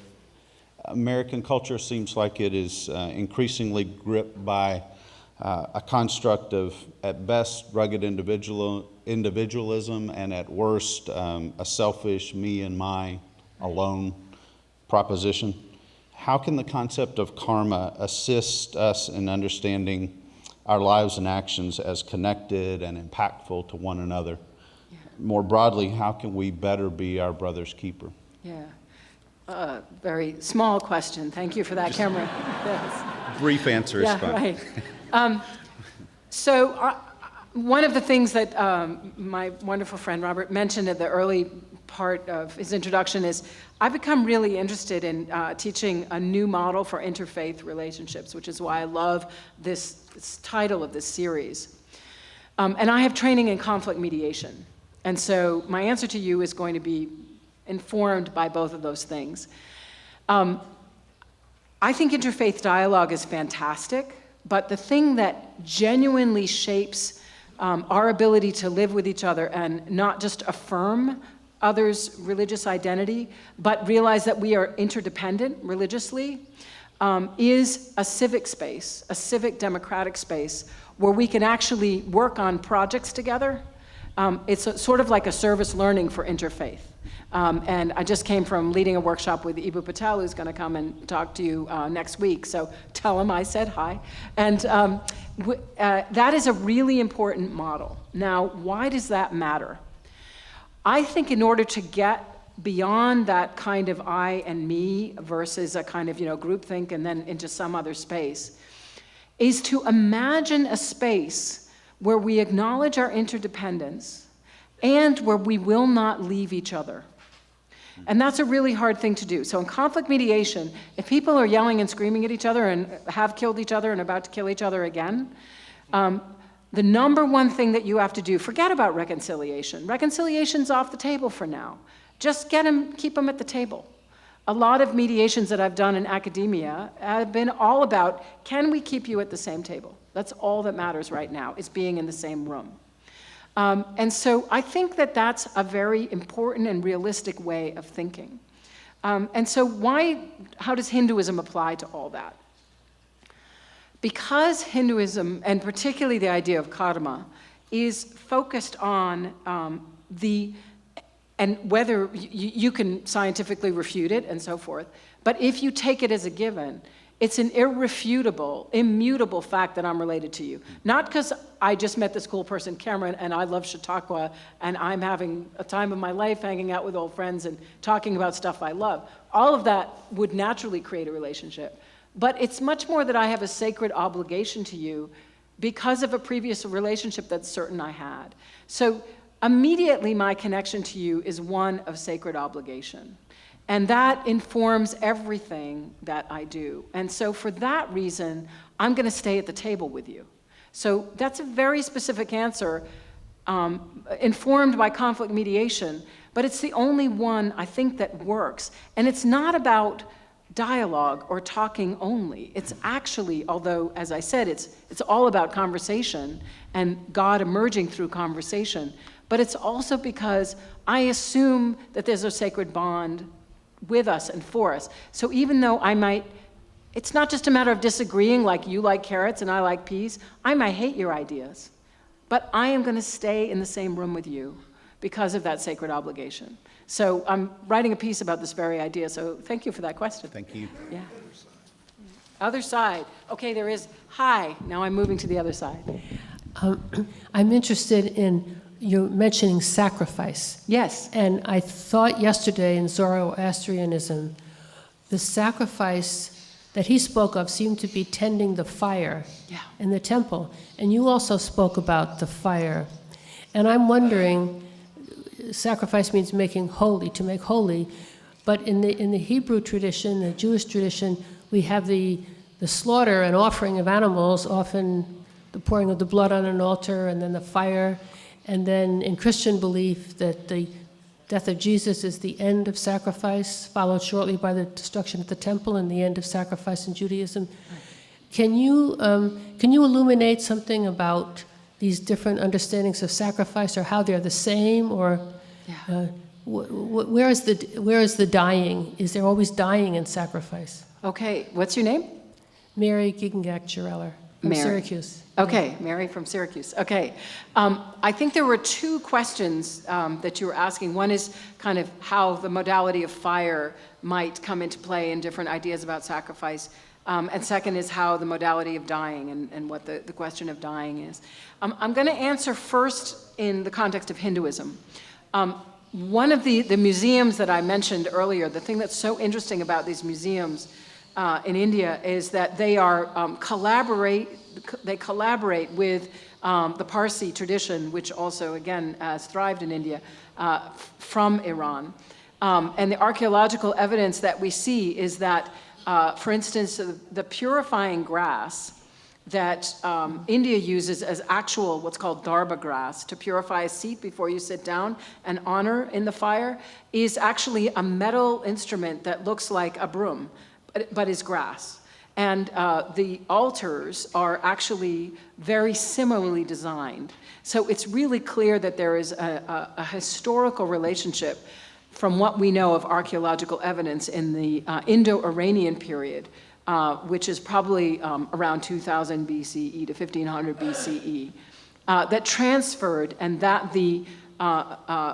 Speaker 4: American culture seems like it is increasingly gripped by a construct of, at best, rugged individualism, and at worst, a selfish me and my alone proposition. How can the concept of karma assist us in understanding our lives and actions as connected and impactful to one another?
Speaker 2: Yeah.
Speaker 4: More broadly, how can we better be our brother's keeper?
Speaker 2: Yeah. Very small question. Thank you for that, Cameron. Yes.
Speaker 4: Brief answer is
Speaker 2: Yeah,
Speaker 4: fine.
Speaker 2: right. One of the things that my wonderful friend Robert mentioned at the early part of his introduction is I've become really interested in teaching a new model for interfaith relationships, which is why I love this title of this series. And I have training in conflict mediation. And so my answer to you is going to be informed by both of those things. I think interfaith dialogue is fantastic, but the thing that genuinely shapes our ability to live with each other and not just affirm others' religious identity, but realize that we are interdependent religiously, is a civic space, a civic democratic space, where we can actually work on projects together. It's sort of like a service learning for interfaith. And I just came from leading a workshop with Ibu Patel, who's going to come and talk to you next week. So tell him I said hi. And that is a really important model. Now, why does that matter? I think in order to get beyond that kind of I and me versus a kind of groupthink and then into some other space, is to imagine a space where we acknowledge our interdependence and where we will not leave each other. And that's a really hard thing to do. So in conflict mediation, if people are yelling and screaming at each other and have killed each other and about to kill each other again, the number one thing that you have to do, forget about reconciliation. Reconciliation's off the table for now. Just keep them at the table. A lot of mediations that I've done in academia have been all about, can we keep you at the same table? That's all that matters right now, is being in the same room. And so I think that that's a very important and realistic way of thinking. And so how does Hinduism apply to all that? Because Hinduism, and particularly the idea of karma, is focused on and whether you can scientifically refute it and so forth, but if you take it as a given, it's an irrefutable, immutable fact that I'm related to you. Not because I just met this cool person, Cameron, and I love Chautauqua, and I'm having a time of my life hanging out with old friends and talking about stuff I love. All of that would naturally create a relationship. But it's much more that I have a sacred obligation to you because of a previous relationship that's certain I had. So immediately my connection to you is one of sacred obligation. And that informs everything that I do. And so for that reason, I'm going to stay at the table with you. So that's a very specific answer, informed by conflict mediation, but it's the only one I think that works. And it's not about dialogue or talking only. It's actually, although, as I said, it's all about conversation and God emerging through conversation, but it's also because I assume that there's a sacred bond with us and for us. So even though it's not just a matter of disagreeing, like you like carrots and I like peas, I might hate your ideas, but I am going to stay in the same room with you because of that sacred obligation. So I'm writing a piece about this very idea, so thank you for that question.
Speaker 4: Thank you.
Speaker 2: Yeah. Other side. Okay, there is, hi, now I'm moving to the other side.
Speaker 5: I'm interested in you mentioning sacrifice.
Speaker 2: Yes.
Speaker 5: And I thought yesterday in Zoroastrianism, the sacrifice that he spoke of seemed to be tending the fire in the temple. And you also spoke about the fire. And I'm wondering, sacrifice means making holy, to make holy. But in the Hebrew tradition, the Jewish tradition, we have the slaughter and offering of animals, often the pouring of the blood on an altar and then the fire. And then in Christian belief that the death of Jesus is the end of sacrifice, followed shortly by the destruction of the temple and the end of sacrifice in Judaism. Can you illuminate something about these different understandings of sacrifice, or how they're the same, or where is the dying? Is there always dying in sacrifice?
Speaker 2: Okay, what's your name?
Speaker 5: Mary Giegengach-Chireller from Syracuse.
Speaker 2: Okay, Mary from Syracuse. Okay, I think there were two questions that you were asking. One is kind of how the modality of fire might come into play in different ideas about sacrifice. And second is how the modality of dying and what the question of dying is. I'm going to answer first in the context of Hinduism. One of the museums that I mentioned earlier, the thing that's so interesting about these museums in India is that they are collaborate with the Parsi tradition, which also, again, has thrived in India, from Iran. And the archaeological evidence that we see is that, for instance, the purifying grass that India uses as actual what's called darba grass to purify a seat before you sit down and honor in the fire is actually a metal instrument that looks like a broom, but is grass. And the altars are actually very similarly designed. So it's really clear that there is a historical relationship from what we know of archaeological evidence in the Indo-Iranian period, which is probably around 2000 BCE to 1500 BCE, that transferred and that the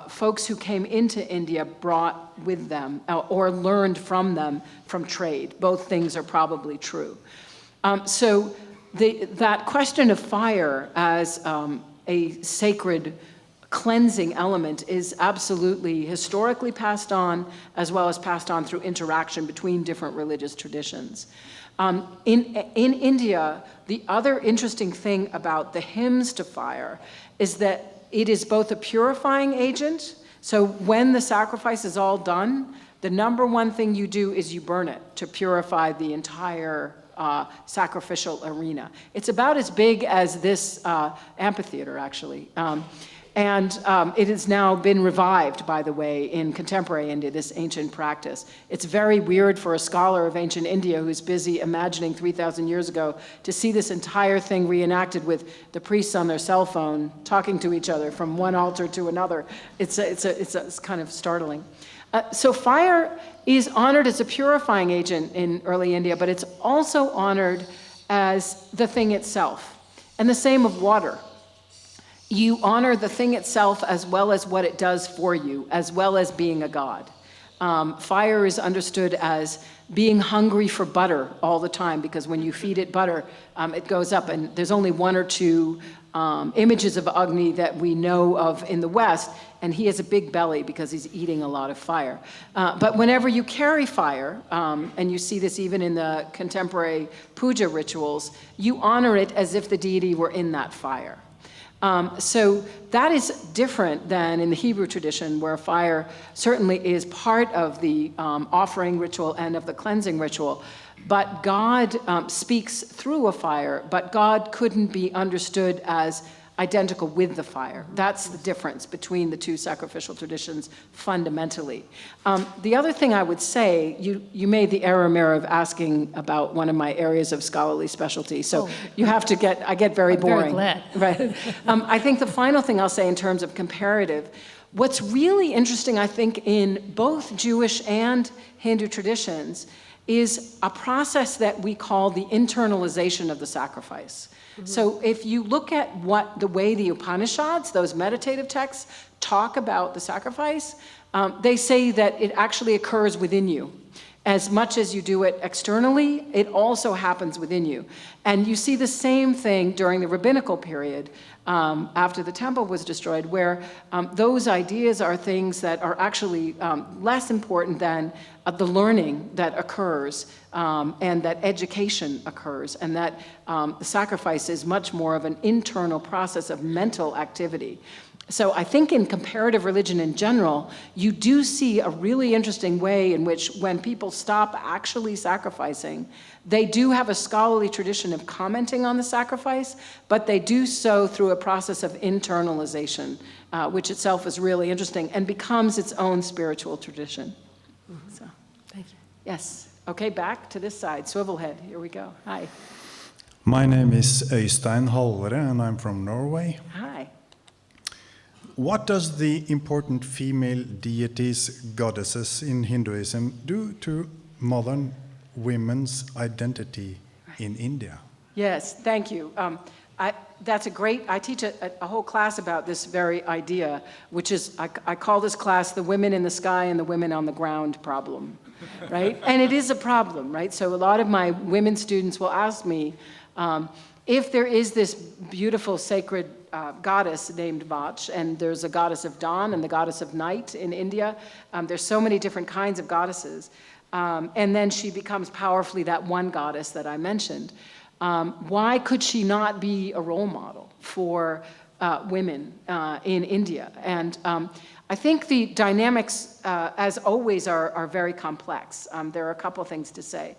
Speaker 2: folks who came into India brought with them or learned from them from trade. Both things are probably true. So that question of fire as a sacred cleansing element is absolutely historically passed on, as well as passed on through interaction between different religious traditions. In India, the other interesting thing about the hymns to fire is that it is both a purifying agent. So when the sacrifice is all done, the number one thing you do is you burn it to purify the entire sacrificial arena. It's about as big as this amphitheater, actually. And it has now been revived, by the way, in contemporary India, this ancient practice. It's very weird for a scholar of ancient India who's busy imagining 3,000 years ago to see this entire thing reenacted with the priests on their cell phone talking to each other from one altar to another. It's kind of startling. So fire is honored as a purifying agent in early India, but it's also honored as the thing itself. And the same of water. You honor the thing itself as well as what it does for you, as well as being a god. Fire is understood as being hungry for butter all the time, because when you feed it butter, it goes up. And there's only one or two images of Agni that we know of in the West, and he has a big belly because he's eating a lot of fire. But whenever you carry fire, and you see this even in the contemporary puja rituals, you honor it as if the deity were in that fire. So that is different than in the Hebrew tradition, where fire certainly is part of the offering ritual and of the cleansing ritual. But God speaks through a fire, but God couldn't be understood as identical with the fire. That's the difference between the two sacrificial traditions fundamentally. The other thing I would say, you made the error, Mira, of asking about one of my areas of scholarly specialty, so you have to I get very boring.
Speaker 5: Very glad.
Speaker 2: Right. I think the final thing I'll say in terms of comparative, what's really interesting, I think, in both Jewish and Hindu traditions is a process that we call the internalization of the sacrifice. So if you look at the way the Upanishads, those meditative texts, talk about the sacrifice, they say that it actually occurs within you. As much as you do it externally, it also happens within you. And you see the same thing during the rabbinical period after the temple was destroyed, where those ideas are things that are actually less important than the learning that occurs and that education occurs, and that the sacrifice is much more of an internal process of mental activity. So I think in comparative religion in general, you do see a really interesting way in which when people stop actually sacrificing, they do have a scholarly tradition of commenting on the sacrifice, but they do so through a process of internalization, which itself is really interesting and becomes its own spiritual tradition. So,
Speaker 5: Thank you.
Speaker 2: yes. Okay, back to this side. Swivelhead, here we go. Hi.
Speaker 6: My name is Øystein Halvore, and I'm from Norway.
Speaker 2: Hi.
Speaker 6: What does the important female deities, goddesses in Hinduism do to modern women's identity in India?
Speaker 2: Yes, thank you. That's a great, I teach a whole class about this very idea, which is, I call this class the women in the sky and the women on the ground problem, right? And it is a problem, right? So a lot of my women students will ask me, if there is this beautiful sacred goddess named Vach, and there's a goddess of dawn and the goddess of night in India, there's so many different kinds of goddesses, and then she becomes powerfully that one goddess that I mentioned. Why could she not be a role model for women in India? And I think the dynamics, as always, are very complex. There are a couple things to say.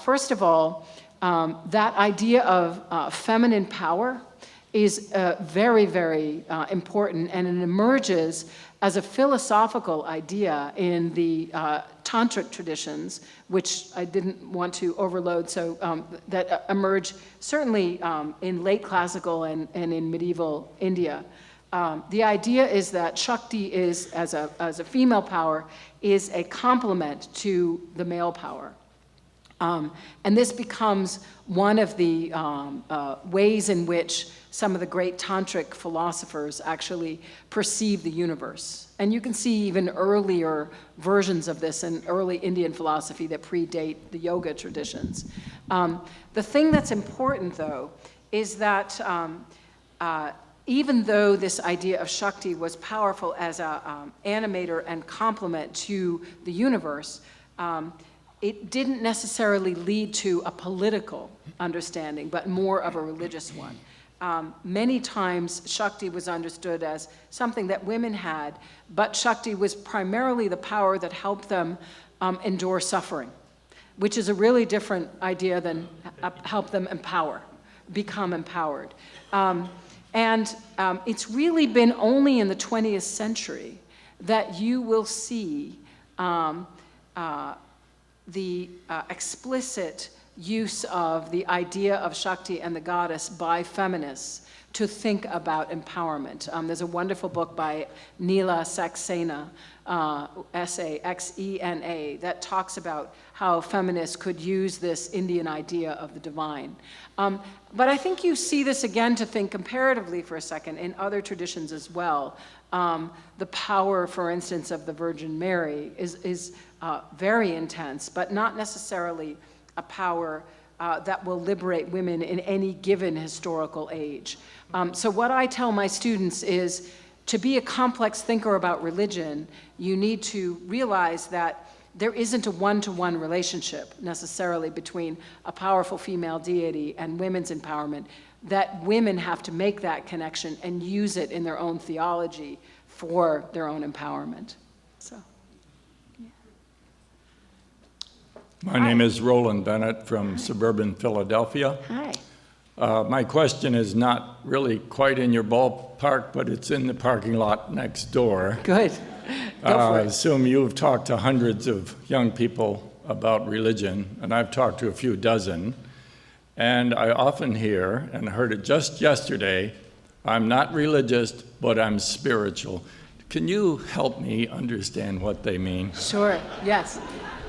Speaker 2: First of all, that idea of feminine power is very, very important, and it emerges as a philosophical idea in the tantric traditions, which I didn't want to overload, so that emerge certainly in late classical and in medieval India. The idea is that Shakti is, as a female power, is a complement to the male power. And this becomes one of the ways in which some of the great tantric philosophers actually perceive the universe. And you can see even earlier versions of this in early Indian philosophy that predate the yoga traditions. The thing that's important, though, is that even though this idea of Shakti was powerful as an animator and complement to the universe, it didn't necessarily lead to a political understanding, but more of a religious one. Many times, Shakti was understood as something that women had, but Shakti was primarily the power that helped them endure suffering, which is a really different idea than help them become empowered. And it's really been only in the 20th century that you will see the explicit use of the idea of Shakti and the goddess by feminists to think about empowerment. There's a wonderful book by Neela Saxena, Saxena, that talks about how feminists could use this Indian idea of the divine. But I think you see this again, to think comparatively for a second, in other traditions as well. The power, for instance, of the Virgin Mary is very intense, but not necessarily a power that will liberate women in any given historical age. So what I tell my students is, to be a complex thinker about religion, you need to realize that there isn't a one-to-one relationship necessarily between a powerful female deity and women's empowerment, that women have to make that connection and use it in their own theology for their own empowerment. So.
Speaker 7: My name is Roland Bennett from suburban Philadelphia.
Speaker 2: Hi.
Speaker 7: My question is not really quite in your ballpark, but it's in the parking lot next door.
Speaker 2: Good. Go for
Speaker 7: I
Speaker 2: it.
Speaker 7: assume you've talked to hundreds of young people about religion, and I've talked to a few dozen. And I often hear, and heard it just yesterday, I'm not religious, but I'm spiritual. Can you help me understand what they mean?
Speaker 2: Sure, yes.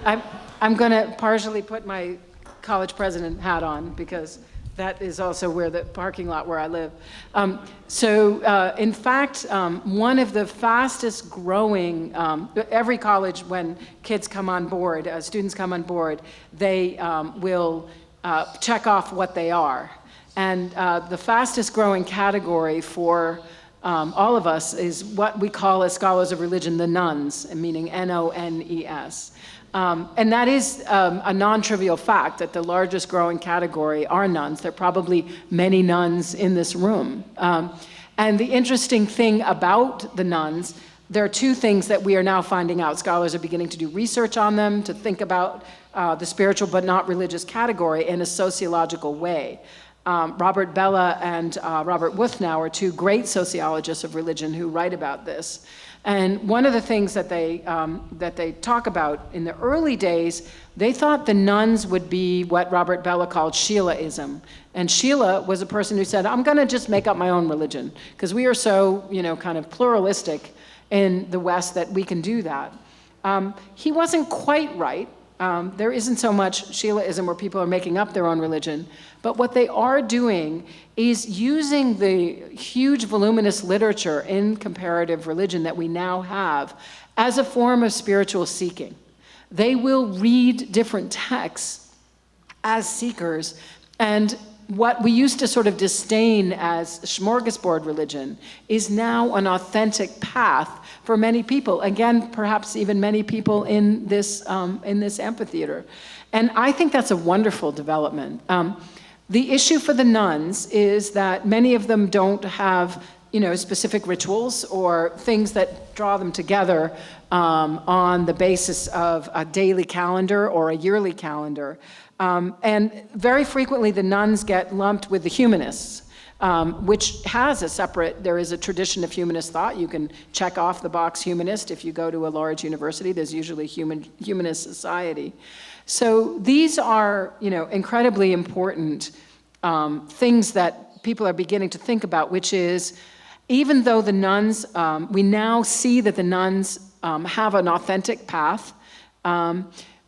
Speaker 2: I'm going to partially put my college president hat on, because that is also where the parking lot where I live. In fact, one of the fastest growing, every college, when kids come on board, students come on board, they will check off what they are. And the fastest growing category for all of us is what we call, as scholars of religion, the nuns, meaning N-O-N-E-S. And that is a non-trivial fact, that the largest growing category are nuns. There are probably many nuns in this room. And the interesting thing about the nuns, there are two things that we are now finding out. Scholars are beginning to do research on them, to think about the spiritual but not religious category in a sociological way. Robert Bellah and Robert Wuthnow are two great sociologists of religion who write about this. And one of the things that they talk about in the early days, they thought the nuns would be what Robert Bellah called Sheilaism. And Sheila was a person who said, I'm going to just make up my own religion, because we are so, kind of pluralistic in the West that we can do that. He wasn't quite right. There isn't so much Sheilaism where people are making up their own religion, but what they are doing is using the huge voluminous literature in comparative religion that we now have as a form of spiritual seeking. They will read different texts as seekers, and what we used to sort of disdain as smorgasbord religion is now an authentic path for many people. Again, perhaps even many people in this amphitheater. And I think that's a wonderful development. The issue for the nuns is that many of them don't have, specific rituals or things that draw them together on the basis of a daily calendar or a yearly calendar. And very frequently the nuns get lumped with the humanists, which has there is a tradition of humanist thought. You can check off the box humanist. If you go to a large university, there's usually humanist society. So these are, incredibly important things that people are beginning to think about, which is, even though the nuns, we now see that the nuns have an authentic path,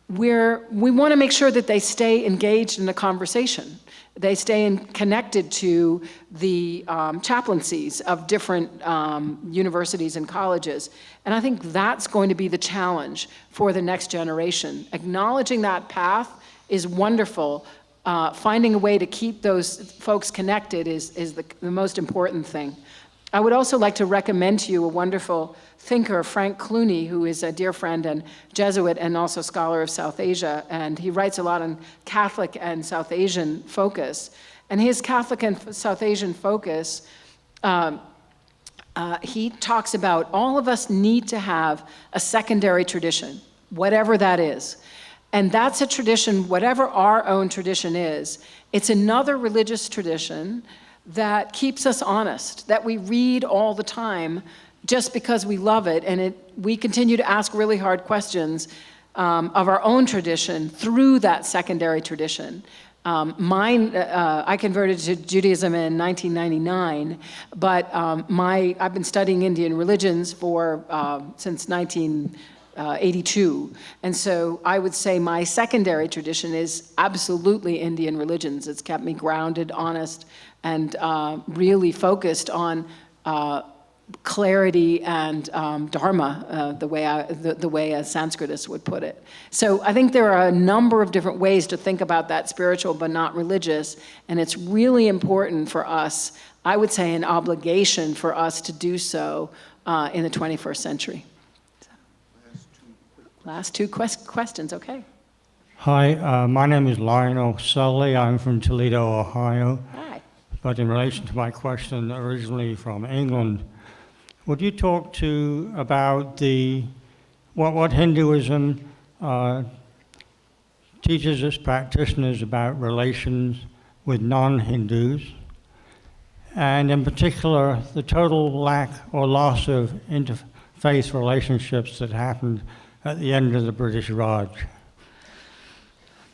Speaker 2: we want to make sure that they stay engaged in the conversation. They stay connected to the chaplaincies of different universities and colleges. And I think that's going to be the challenge for the next generation. Acknowledging that path is wonderful. Finding a way to keep those folks connected is the most important thing. I would also like to recommend to you a wonderful thinker, Frank Clooney, who is a dear friend and Jesuit and also scholar of South Asia. And he writes a lot on Catholic and South Asian focus. And his Catholic and South Asian focus, he talks about all of us need to have a secondary tradition, whatever that is. And that's a tradition, whatever our own tradition is, it's another religious tradition that keeps us honest, that we read all the time just because we love it, and we continue to ask really hard questions of our own tradition through that secondary tradition. I converted to Judaism in 1999, but I've been studying Indian religions since 1982, and so I would say my secondary tradition is absolutely Indian religions. It's kept me grounded, honest, and really focused on clarity and dharma, the way a Sanskritist would put it. So I think there are a number of different ways to think about that spiritual but not religious, and it's really important for us, I would say an obligation for us to do so in the 21st century. So, last two questions, okay.
Speaker 8: Hi, my name is Lionel Sully. I'm from Toledo, Ohio.
Speaker 2: Hi.
Speaker 8: But in relation to my question, originally from England, would you talk about what Hinduism teaches its practitioners about relations with non-Hindus, and in particular, the total lack or loss of interfaith relationships that happened at the end of the British Raj?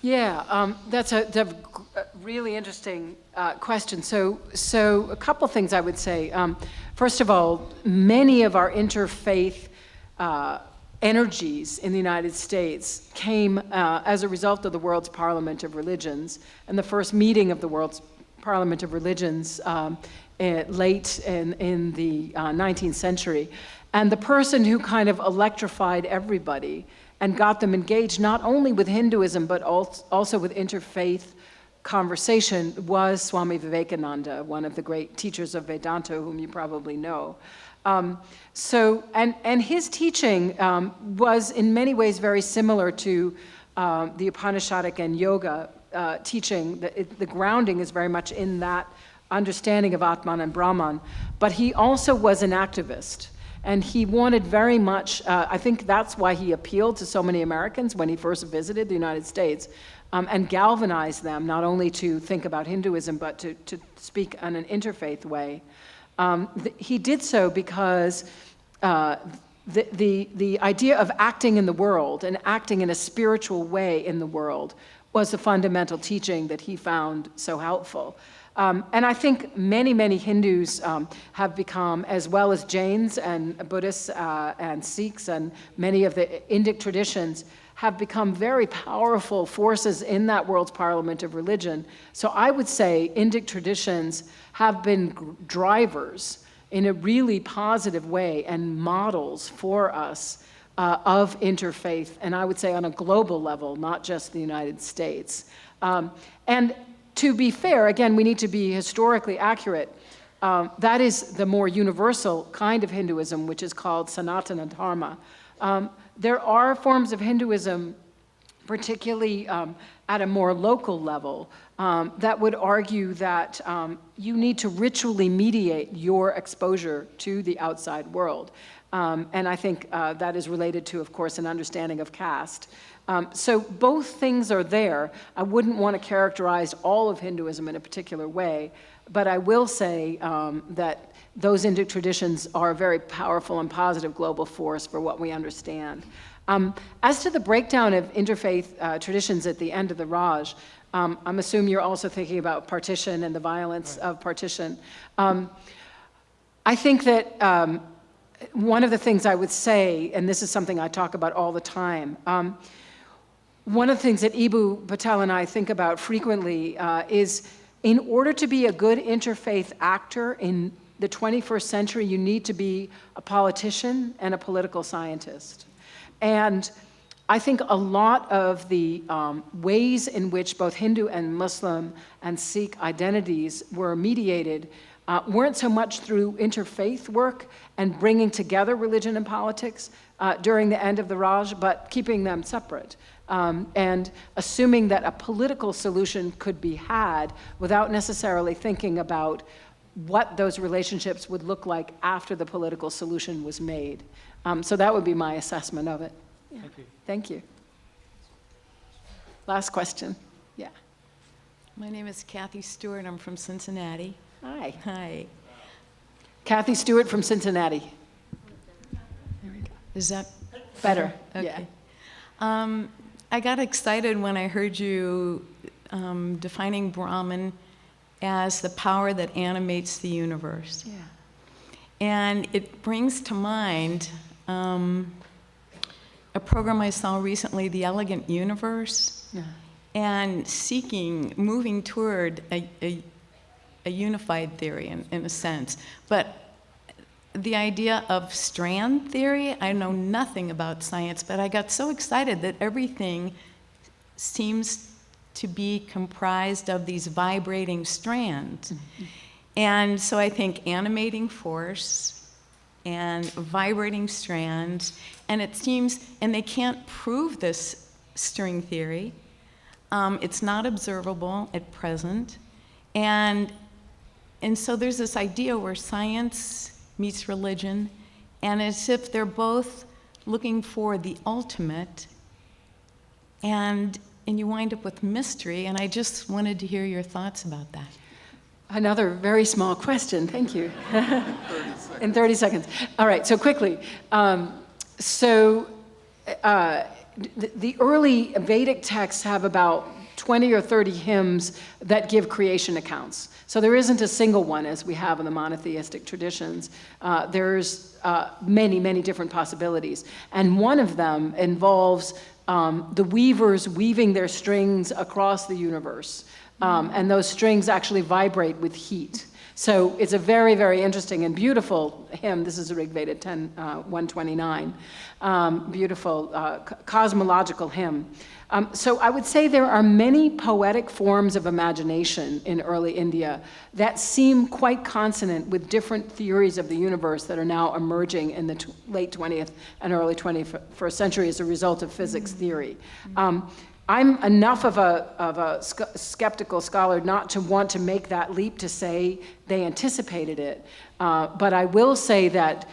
Speaker 2: Yeah, that's a really interesting question. So a couple things I would say. First of all, many of our interfaith energies in the United States came as a result of the World's Parliament of Religions and the first meeting of the World's Parliament of Religions late in the 19th century. And the person who kind of electrified everybody and got them engaged not only with Hinduism but also with interfaith conversation was Swami Vivekananda, one of the great teachers of Vedanta, whom you probably know. And his teaching was in many ways very similar to the Upanishadic and yoga teaching. The grounding is very much in that understanding of Atman and Brahman, but he also was an activist. And he wanted very much, I think that's why he appealed to so many Americans when he first visited the United States, and galvanized them not only to think about Hinduism, but to speak in an interfaith way. He did so because the idea of acting in the world and acting in a spiritual way in the world was the fundamental teaching that he found so helpful. And I think many, many Hindus have become, as well as Jains and Buddhists and Sikhs and many of the Indic traditions, have become very powerful forces in that world's parliament of religion. So I would say Indic traditions have been drivers in a really positive way and models for us of interfaith, and I would say on a global level, not just the United States. And to be fair, again, we need to be historically accurate. That is the more universal kind of Hinduism, which is called Sanatana Dharma. There are forms of Hinduism particularly at a more local level, that would argue that you need to ritually mediate your exposure to the outside world. And I think that is related to, of course, an understanding of caste. So both things are there. I wouldn't want to characterize all of Hinduism in a particular way, but I will say that those Hindu traditions are a very powerful and positive global force for what we understand. As to the breakdown of interfaith traditions at the end of the Raj, I'm assuming you're also thinking about partition and the violence of partition. I think that one of the things I would say, and this is something I talk about all the time, one of the things that Ibu Patel and I think about frequently is in order to be a good interfaith actor in the 21st century, you need to be a politician and a political scientist. And I think a lot of the ways in which both Hindu and Muslim and Sikh identities were mediated weren't so much through interfaith work and bringing together religion and politics during the end of the Raj, but keeping them separate. And assuming that a political solution could be had without necessarily thinking about what those relationships would look like after the political solution was made. So that would be my assessment of it. Yeah. Thank you. Thank you. Last question. Yeah.
Speaker 9: My name is Kathy Stewart. I'm from Cincinnati.
Speaker 2: Hi.
Speaker 9: Hi.
Speaker 2: Kathy Stewart from Cincinnati. There we go.
Speaker 9: Is that
Speaker 2: better?
Speaker 9: Okay.
Speaker 2: Yeah.
Speaker 9: I got excited when I heard you defining Brahman as the power that animates the universe.
Speaker 2: Yeah.
Speaker 9: And it brings to mind a program I saw recently, The Elegant Universe,
Speaker 2: Yeah.
Speaker 9: and moving toward a unified theory in a sense. But the idea of strand theory, I know nothing about science, but I got so excited that everything seems to be comprised of these vibrating strands. Mm-hmm. And so I think animating force and vibrating strands, and it seems, and they can't prove this string theory. It's not observable at present. And so there's this idea where science meets religion, and as if they're both looking for the ultimate, and you wind up with mystery, and I just wanted to hear your thoughts about that.
Speaker 2: Another very small question, thank you. In 30 seconds. All right, so quickly. The early Vedic texts have about 20 or 30 hymns that give creation accounts. So there isn't a single one as we have in the monotheistic traditions. There's many, many different possibilities. And one of them involves the weavers weaving their strings across the universe. And those strings actually vibrate with heat. So it's a very, very interesting and beautiful hymn. This is Rig Veda 10:129. Beautiful cosmological hymn. So I would say there are many poetic forms of imagination in early India that seem quite consonant with different theories of the universe that are now emerging in the late 20th and early 21st century as a result of physics theory. I'm enough of a skeptical scholar not to want to make that leap to say they anticipated it. But I will say that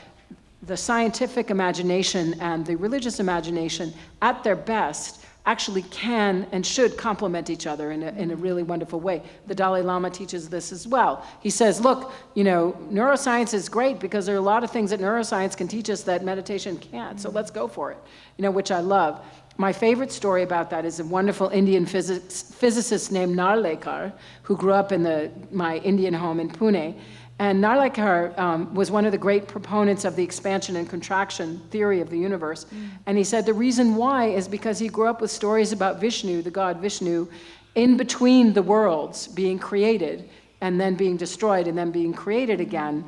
Speaker 2: the scientific imagination and the religious imagination, at their best, actually can and should complement each other in a really wonderful way. The Dalai Lama teaches this as well. He says, look, neuroscience is great because there are a lot of things that neuroscience can teach us that meditation can't, so let's go for it, which I love. My favorite story about that is a wonderful Indian physicist named Narlekar, who grew up in my Indian home in Pune. And Narlekar was one of the great proponents of the expansion and contraction theory of the universe. And he said the reason why is because he grew up with stories about Vishnu, the god Vishnu, in between the worlds being created and then being destroyed and then being created again.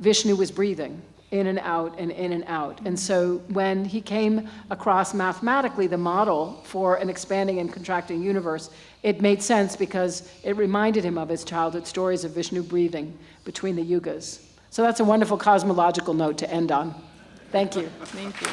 Speaker 2: Vishnu was breathing in and out and in and out. And so when he came across mathematically the model for an expanding and contracting universe, it made sense because it reminded him of his childhood stories of Vishnu breathing between the yugas. So that's a wonderful cosmological note to end on. Thank you.
Speaker 9: Thank you.